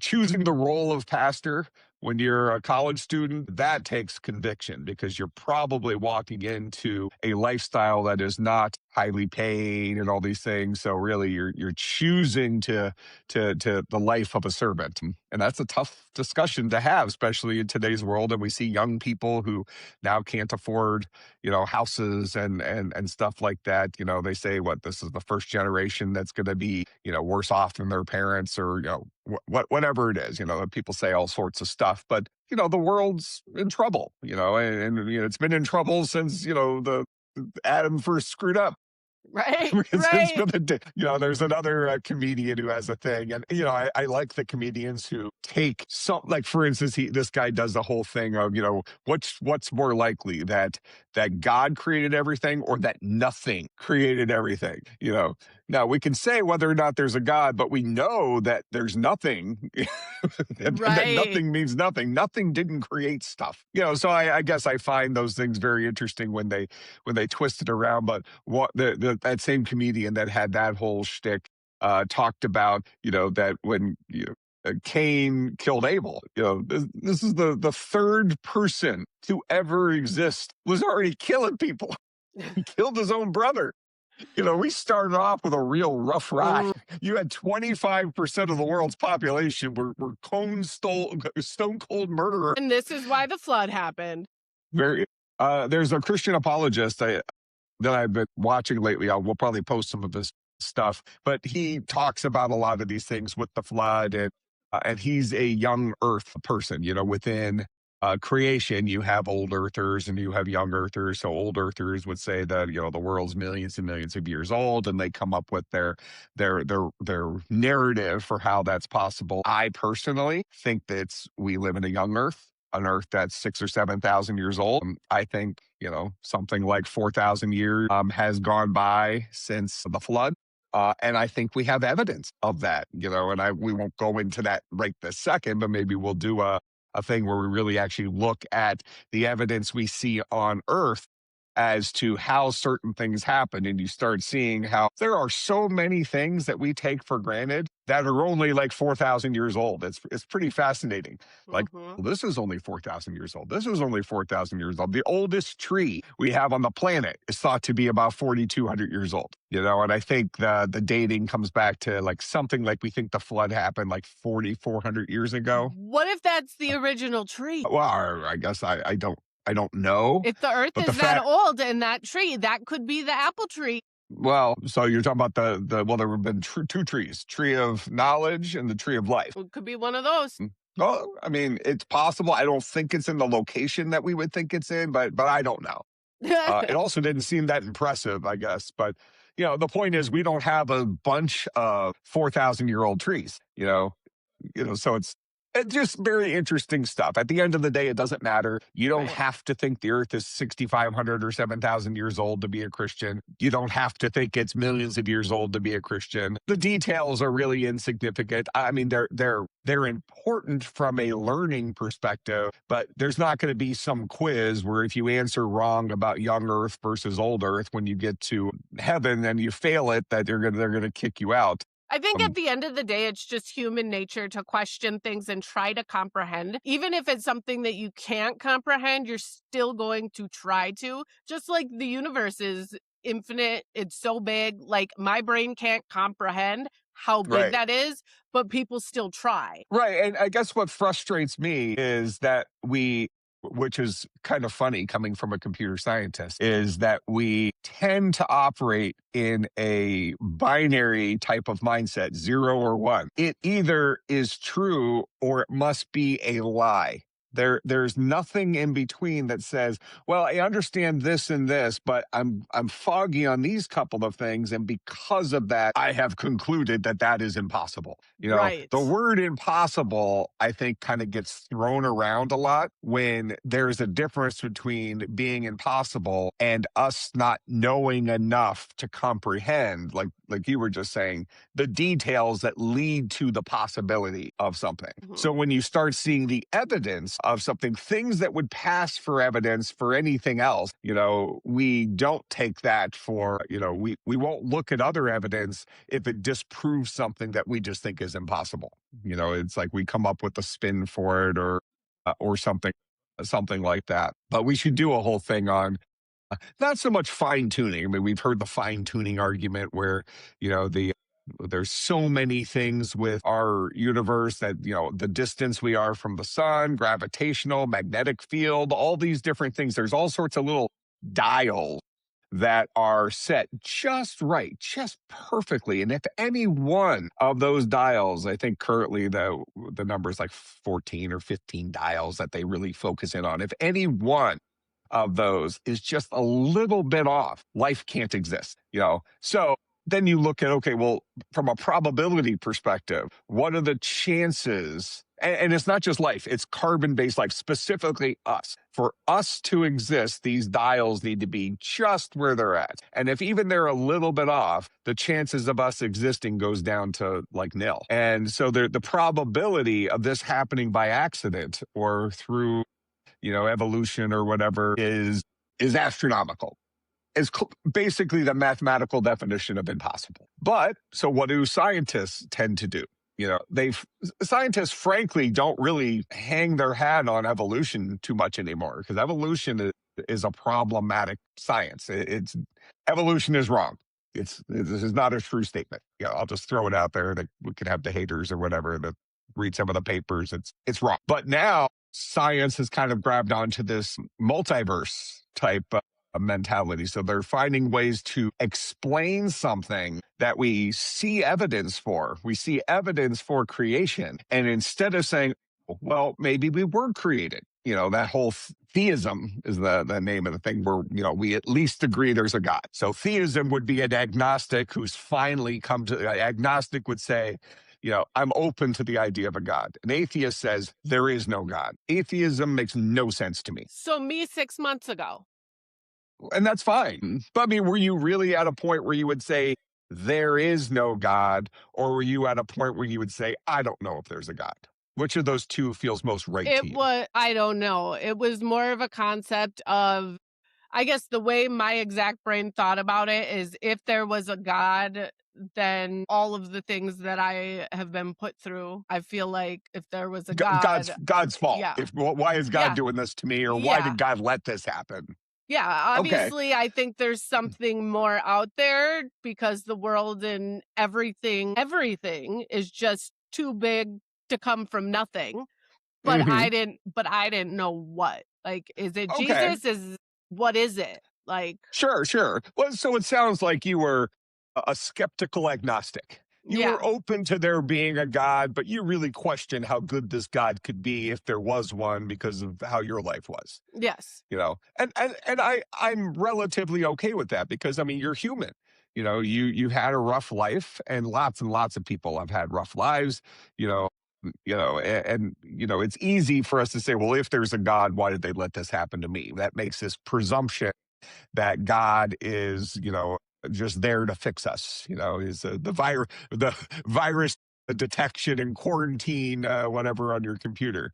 choosing the role of pastor when you're a college student, that takes conviction because you're probably walking into a lifestyle that is not highly paid and all these things. So really you're choosing to the life of a servant. And that's a tough discussion to have, especially in today's world. And we see young people who now can't afford, houses and stuff like that. They say this is the first generation that's going to be, worse off than their parents or, whatever it is. People say all sorts of stuff, but the world's in trouble, and it's been in trouble since, the Adam first screwed up. Right. There's another comedian who has a thing, and I like the comedians who take some, like for instance, this guy does the whole thing of what's more likely that God created everything or that nothing created everything. Now we can say whether or not there's a God, but we know that there's nothing. That nothing means nothing. Nothing didn't create stuff. So I guess I find those things very interesting when they twist it around. But what that same comedian that had that whole shtick talked about, that when Cain killed Abel, this is the third person to ever exist was already killing people. He killed his own brother. We started off with a real rough ride. You had 25% of the world's population were stone cold murderers. And this is why the flood happened. There's a Christian apologist that I've been watching lately. We'll probably post some of this stuff, but he talks about a lot of these things with the flood, and he's a young Earth person. Within creation, you have old Earthers and you have young Earthers. So old Earthers would say that the world's millions and millions of years old, and they come up with their narrative for how that's possible. I personally think that we live in a young Earth. An Earth that's 6,000 or 7,000 years old. I think, something like 4,000 years has gone by since the flood. And I think we have evidence of that, and we won't go into that right this second, but maybe we'll do a thing where we really actually look at the evidence we see on Earth as to how certain things happen. And you start seeing how there are so many things that we take for granted that are only like 4,000 years old. It's pretty fascinating. Like, well, this is only 4,000 years old. This is only 4,000 years old. The oldest tree we have on the planet is thought to be about 4,200 years old. And I think the dating comes back to like something like we think the flood happened like 4,400 years ago. What if that's the original tree? Well, I guess I don't know. If the Earth is that old and that tree, that could be the apple tree. Well, so you're talking about there have been two trees, tree of knowledge and the tree of life. It could be one of those. Well, I mean, it's possible. I don't think it's in the location that we would think it's in, but I don't know. It also didn't seem that impressive, I guess. But, the point is we don't have a bunch of 4,000-year-old trees, so It's just very interesting stuff. At the end of the day, it doesn't matter. You don't Right. have to think the earth is 6,500 or 7,000 years old to be a Christian. You don't have to think it's millions of years old to be a Christian. The details are really insignificant. I mean, they're important from a learning perspective, but there's not going to be some quiz where if you answer wrong about young earth versus old earth, when you get to heaven and you fail it, that they're going to kick you out. I think at the end of the day, it's just human nature to question things and try to comprehend. Even if it's something that you can't comprehend, you're still going to try to. Just like the universe is infinite, it's so big. Like my brain can't comprehend how big Right. that is, but people still try. Right. And I guess what frustrates me is that which is kind of funny coming from a computer scientist, is that we tend to operate in a binary type of mindset, 0 or 1. It either is true or it must be a lie. There's nothing in between that says, well, I understand this and this, but I'm foggy on these couple of things, and because of that, I have concluded that that is impossible. Right. The word impossible, I think, kind of gets thrown around a lot when there's a difference between being impossible and us not knowing enough to comprehend, like you were just saying, the details that lead to the possibility of something. Mhm. So when you start seeing the evidence of something, things that would pass for evidence for anything else, we don't take that for, we won't look at other evidence if it disproves something that we just think is impossible. It's like we come up with a spin for it or something like that. But we should do a whole thing on not so much fine tuning. I mean, we've heard the fine tuning argument where, there's so many things with our universe that, the distance we are from the sun, gravitational, magnetic field, all these different things. There's all sorts of little dials that are set just right, just perfectly. And if any one of those dials, I think currently the number is like 14 or 15 dials that they really focus in on. If any one of those is just a little bit off, life can't exist. So then you look at, okay, well, from a probability perspective, what are the chances? And it's not just life, it's carbon-based life, specifically us. For us to exist, these dials need to be just where they're at. And if even they're a little bit off, the chances of us existing goes down to like nil. And so the probability of this happening by accident or through evolution or whatever is astronomical. Is basically the mathematical definition of impossible. But so what do scientists tend to do? Scientists frankly don't really hang their hat on evolution too much anymore, because evolution is a problematic science. It's evolution is wrong. This is not a true statement. I'll just throw it out there that we could have the haters or whatever that read some of the papers. It's wrong. But now science has kind of grabbed onto this multiverse type mentality. So they're finding ways to explain something that we see evidence for. We see evidence for creation. And instead of saying, well, maybe we were created, that whole theism is the name of the thing where, we at least agree there's a God. So theism would be an agnostic who's finally come to, agnostic would say, I'm open to the idea of a God. An atheist says there is no God. Atheism makes no sense to me. So me 6 months ago. And that's fine. But I mean, were you really at a point where you would say there is no God? Or were you at a point where you would say, I don't know if there's a God? Which of those two feels most right to you? I don't know. It was more of a concept of, I guess the way my exact brain thought about it is, if there was a God, then all of the things that I have been put through, I feel like if there was a God, God's fault. yeah. Why is God doing this to me? Or why did God let this happen? Yeah, Okay. obviously, I think there's something more out there, because the world and everything is just too big to come from nothing. But I didn't know what. Like, is it Okay. Jesus? What is it? Like, Sure. Well, so it sounds like you were a skeptical agnostic. You yeah, were open to there being a God, but you really question how good this God could be if there was one, because of how your life was. yes, And I'm relatively okay with that, because I mean, you're human. You had a rough life, and lots of people have had rough lives. It's easy for us to say, well, if there's a God, why did they let this happen to me? That makes this presumption that God is, just there to fix us. Is the virus detection and quarantine, whatever on your computer.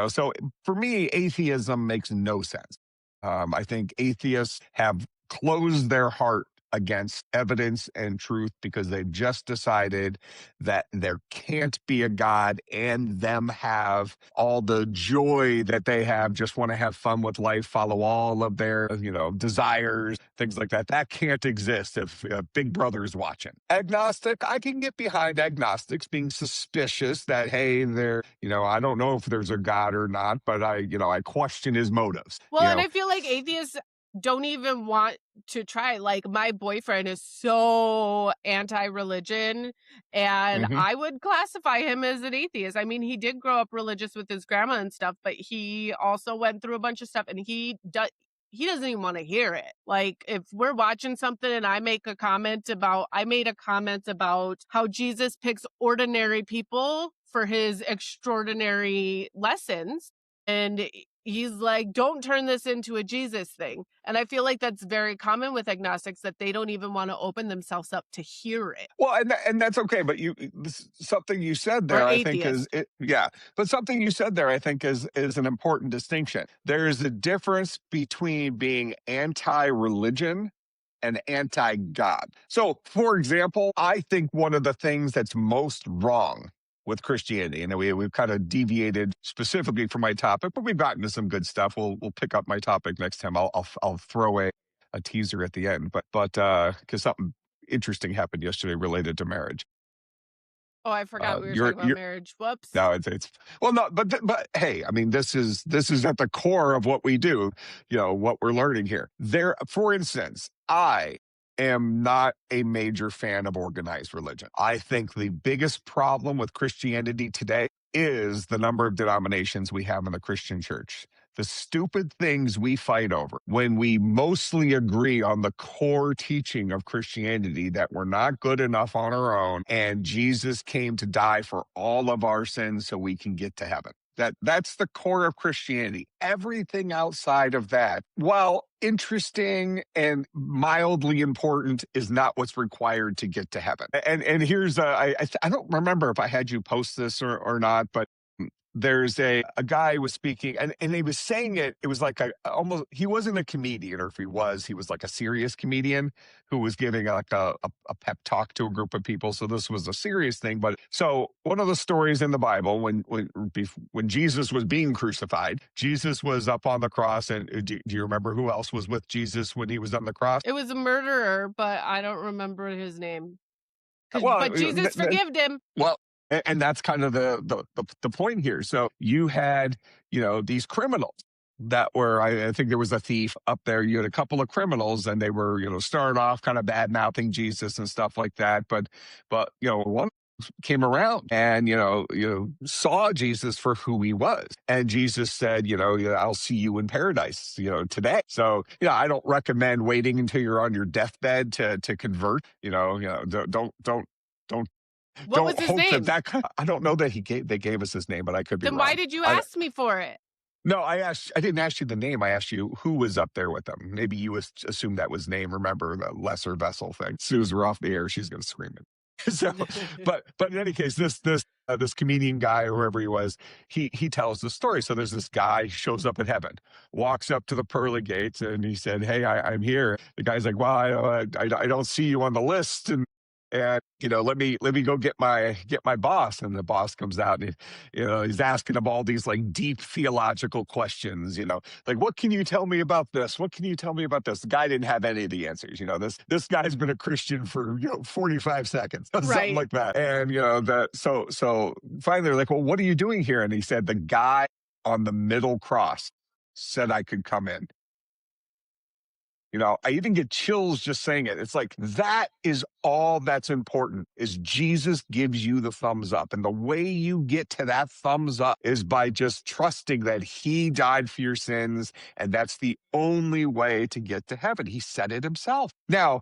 So for me, atheism makes no sense. I think atheists have closed their heart against evidence and truth because they've just decided that there can't be a God and them have all the joy that they have, just want to have fun with life, follow all of their, desires, things like that. That can't exist if Big Brother's watching. Agnostic, I can get behind agnostics being suspicious that, hey, I don't know if there's a God or not, but I question his motives. Well, and I feel like atheists don't even want to try. Like, my boyfriend is so anti-religion, and I would classify him as an atheist. I mean, he did grow up religious with his grandma and stuff, but he also went through a bunch of stuff, and he doesn't even want to hear it. Like, if we're watching something and I made a comment about how Jesus picks ordinary people for his extraordinary lessons, and he's like, don't turn this into a Jesus thing. And I feel like that's very common with agnostics, that they don't even want to open themselves up to hear it. Well, and that's okay, but something you said there, I think but something you said there, I think is an important distinction. There is a difference between being anti-religion and anti-God. So, for example, I think one of the things that's most wrong with Christianity, and we've kind of deviated specifically from my topic, but we've gotten to some good stuff. We'll pick up my topic next time. I'll throw a teaser at the end, but because something interesting happened yesterday related to marriage. Oh, I forgot we were talking about marriage. Whoops. No, it's well, no, but hey, I mean, this is at the core of what we do. What we're learning here. For instance, I am not a major fan of organized religion. I think the biggest problem with Christianity today is the number of denominations we have in the Christian church. The stupid things we fight over when we mostly agree on the core teaching of Christianity, that we're not good enough on our own and Jesus came to die for all of our sins so we can get to heaven. That's the core of Christianity. Everything outside of that, while interesting and mildly important, is not what's required to get to heaven. And here's I don't remember if I had you post this or not, but there's a guy who was speaking and he was saying it was like almost, he wasn't a comedian, or if he was like a serious comedian who was giving like a pep talk to a group of people. So this was a serious thing. But so one of the stories in the Bible, when Jesus was being crucified, Jesus was up on the cross. And do you remember who else was with Jesus when he was on the cross? It was a murderer, but I don't remember his name. But Jesus forgave him. Well, and that's kind of the point here. So you had, these criminals that were, I think there was a thief up there. You had a couple of criminals and they were, starting off kind of bad mouthing Jesus and stuff like that. But one came around and, saw Jesus for who he was. And Jesus said, I'll see you in paradise, today. So, I don't recommend waiting until you're on your deathbed to convert, don't What was his name? I don't know that they gave us his name, but I could be wrong. Then why did you ask me for it? No, I didn't ask you the name. I asked you who was up there with them. Maybe you assumed that was name. Remember the lesser vessel thing? As soon as we're off the air, she's going to scream it. So, but in any case, this comedian guy or whoever he was, he tells the story. So there's this guy shows up in heaven, walks up to the pearly gates, and he said, "Hey, I'm here." The guy's like, "Well, I don't see you on the list," and let me go get my boss. And the boss comes out and he's asking him all these like deep theological questions, like, what can you tell me about this? What can you tell me about this? The guy didn't have any of the answers. This guy's been a Christian for 45 seconds, something like that. And so finally they're like, well, what are you doing here? And he said, the guy on the middle cross said I could come in. I even get chills just saying it. It's like, that is all that's important, is Jesus gives you the thumbs up. And the way you get to that thumbs up is by just trusting that he died for your sins. And that's the only way to get to heaven. He said it himself. Now,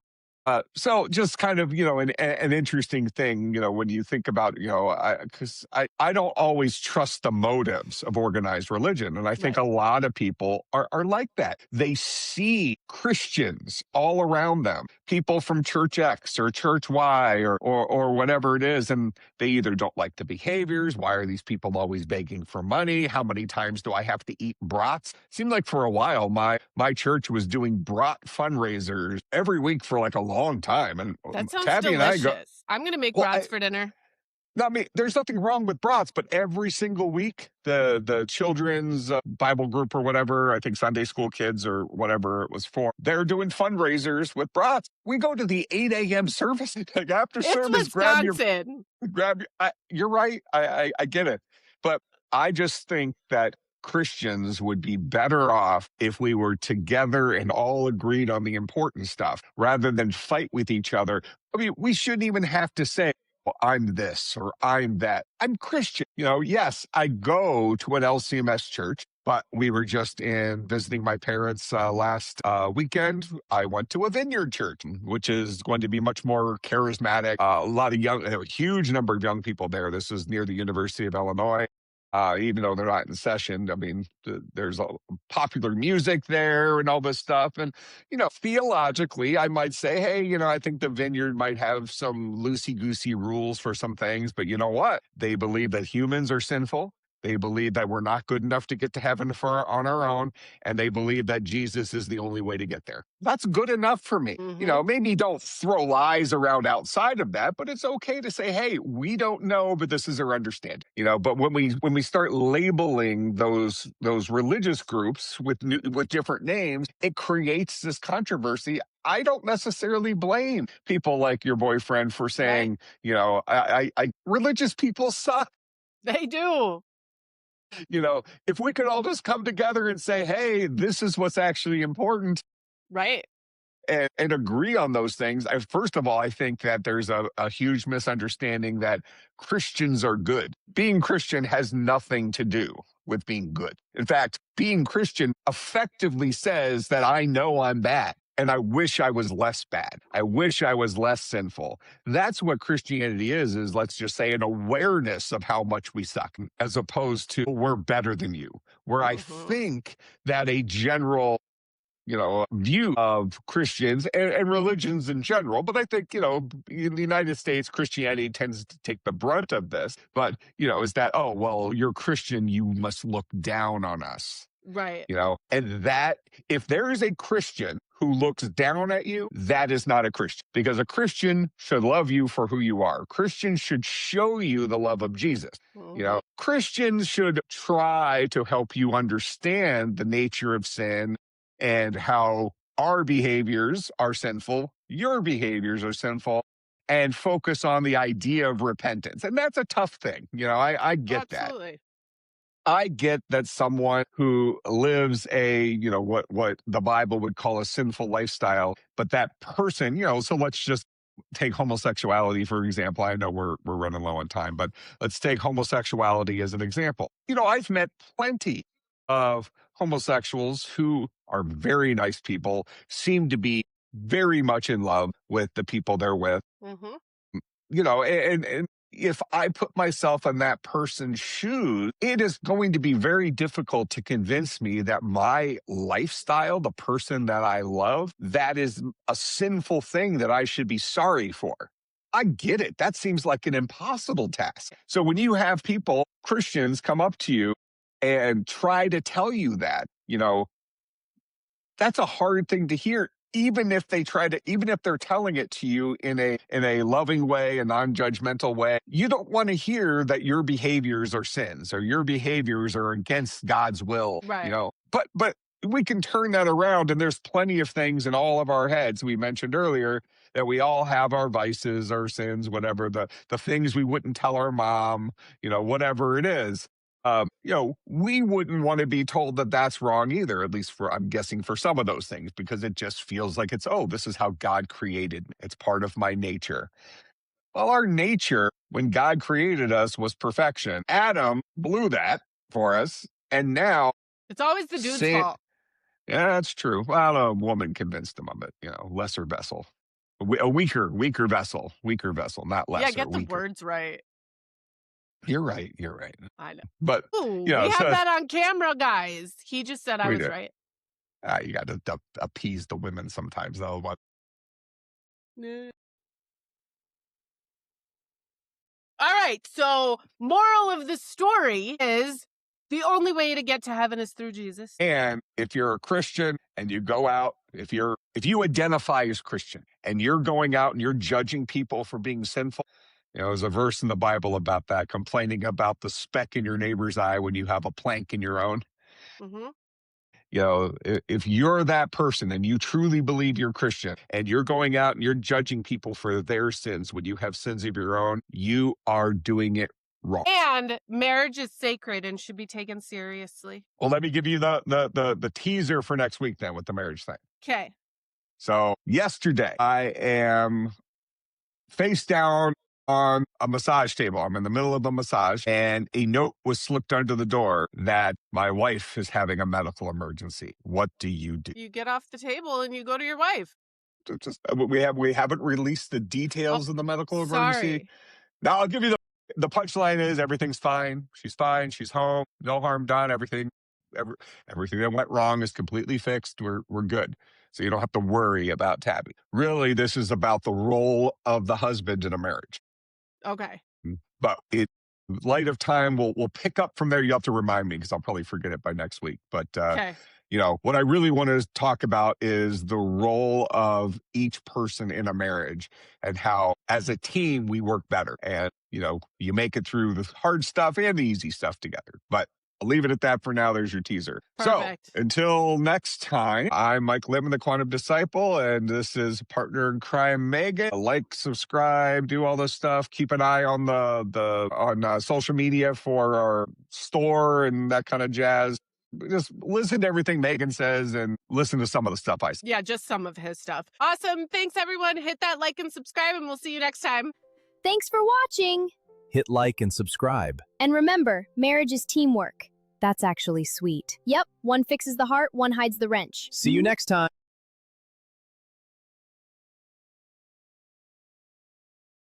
So just kind of, an interesting thing, when you think about, because I don't always trust the motives of organized religion. And I think Right. a lot of people are like that. They see Christians all around them, people from church X or church Y or whatever it is. And they either don't like the behaviors. Why are these people always begging for money? How many times do I have to eat brats? Seemed like for a while, my church was doing brat fundraisers every week for like a long time. And That sounds Tabby and I go, delicious. I'm going to make well, brats for dinner. I mean, there's nothing wrong with brats, but every single week, the children's Bible group or whatever, I think Sunday school kids or whatever it was for, they're doing fundraisers with brats. We go to the 8 a.m. service. Like after It's service, Wisconsin. you're right. I get it. But I just think that Christians would be better off if we were together and all agreed on the important stuff rather than fight with each other. I mean, we shouldn't even have to say, well, I'm this or I'm that. I'm Christian. Yes, I go to an LCMS church, but we were just in visiting my parents last weekend. I went to a Vineyard church, which is going to be much more charismatic. A lot of a huge number of young people there. This is near the University of Illinois. Even though they're not in session, I mean, there's popular music there and all this stuff. And, theologically, I might say, hey, I think the Vineyard might have some loosey-goosey rules for some things, but you know what? They believe that humans are sinful. They believe that we're not good enough to get to heaven on our own, and they believe that Jesus is the only way to get there. That's good enough for me. Maybe don't throw lies around outside of that, but it's okay to say, hey, we don't know, but this is our understanding. But when we start labeling those religious groups with different names, it creates this controversy. I don't necessarily blame people like your boyfriend for saying, religious people suck. They do. If we could all just come together and say, hey, this is what's actually important. Right. And agree on those things. First of all, I think that there's a huge misunderstanding that Christians are good. Being Christian has nothing to do with being good. In fact, being Christian effectively says that I know I'm bad. And I wish I was less bad. I wish I was less sinful. That's what Christianity is let's just say an awareness of how much we suck, as opposed to we're better than you. Where I think that a general view of Christians and religions in general. But I think, in the United States, Christianity tends to take the brunt of this. But, is that, oh, well, you're Christian, you must look down on us. Right. And that if there is a Christian who looks down at you, that is not a Christian, because a Christian should love you for who you are. Christians should show you the love of Jesus. Christians should try to help you understand the nature of sin and how our behaviors are sinful, your behaviors are sinful, and focus on the idea of repentance. And that's a tough thing. I get that. Absolutely. I get that someone who lives what the Bible would call a sinful lifestyle, but that person, so let's just take homosexuality, for example. I know we're running low on time, but let's take homosexuality as an example. I've met plenty of homosexuals who are very nice people, seem to be very much in love with the people they're with. And if I put myself in that person's shoes, it is going to be very difficult to convince me that my lifestyle, the person that I love, that is a sinful thing that I should be sorry for. I get it. That seems like an impossible task. So when you have people, Christians, come up to you and try to tell you that, that's a hard thing to hear. Even if they're telling it to you in a loving way, a non-judgmental way, you don't want to hear that your behaviors are sins or your behaviors are against God's will. Right. But we can turn that around, and there's plenty of things in all of our heads. We mentioned earlier that we all have our vices, our sins, whatever, the things we wouldn't tell our mom, whatever it is. We wouldn't want to be told that that's wrong either, at least I'm guessing for some of those things, because it just feels like this is how God created me. It's part of my nature. Well, our nature, when God created us, was perfection. Adam blew that for us. And now it's always the dude's fault. Yeah, that's true. Well, a woman convinced him of it, lesser vessel. A weaker vessel, not lesser. Yeah, get the weaker. words right. You're right. I know. But Ooh, you know, we have so that on camera, guys. He just said I we was do. right. You got to appease the women sometimes, though. But All right. So, moral of the story is the only way to get to heaven is through Jesus. And if you're a Christian and you go out, if you identify as Christian and you're going out and you're judging people for being sinful, there's a verse in the Bible about that, complaining about the speck in your neighbor's eye when you have a plank in your own. Mm-hmm. If you're that person and you truly believe you're Christian and you're going out and you're judging people for their sins when you have sins of your own, you are doing it wrong. And marriage is sacred and should be taken seriously. Well, let me give you the teaser for next week then with the marriage thing. Okay. So yesterday, I am face down on a massage table. I'm in the middle of a massage, and a note was slipped under the door that my wife is having a medical emergency. What do? You get off the table and you go to your wife. We haven't released the details of the medical emergency. Sorry. Now I'll give you the punchline is everything's fine. She's fine. She's home. No harm done. Everything that went wrong is completely fixed. We're good. So you don't have to worry about Tabby. Really, this is about the role of the husband in a marriage. Okay. But in light of time, we'll pick up from there. You have to remind me because I'll probably forget it by next week. But okay. What I really want to talk about is the role of each person in a marriage and how, as a team, we work better. And, you make it through the hard stuff and the easy stuff together. But I'll leave it at that for now. There's your teaser. Perfect. So until next time, I'm Mike Lim, the Quantum Disciple, and this is partner in crime, Megan. Like, subscribe, do all this stuff. Keep an eye on on social media for our store and that kind of jazz. Just listen to everything Megan says and listen to some of the stuff I say. Yeah, just some of his stuff. Awesome. Thanks, everyone. Hit that like and subscribe, and we'll see you next time. Thanks for watching. Hit like and subscribe. And remember, marriage is teamwork. That's actually sweet. Yep, one fixes the heart, one hides the wrench. See you next time.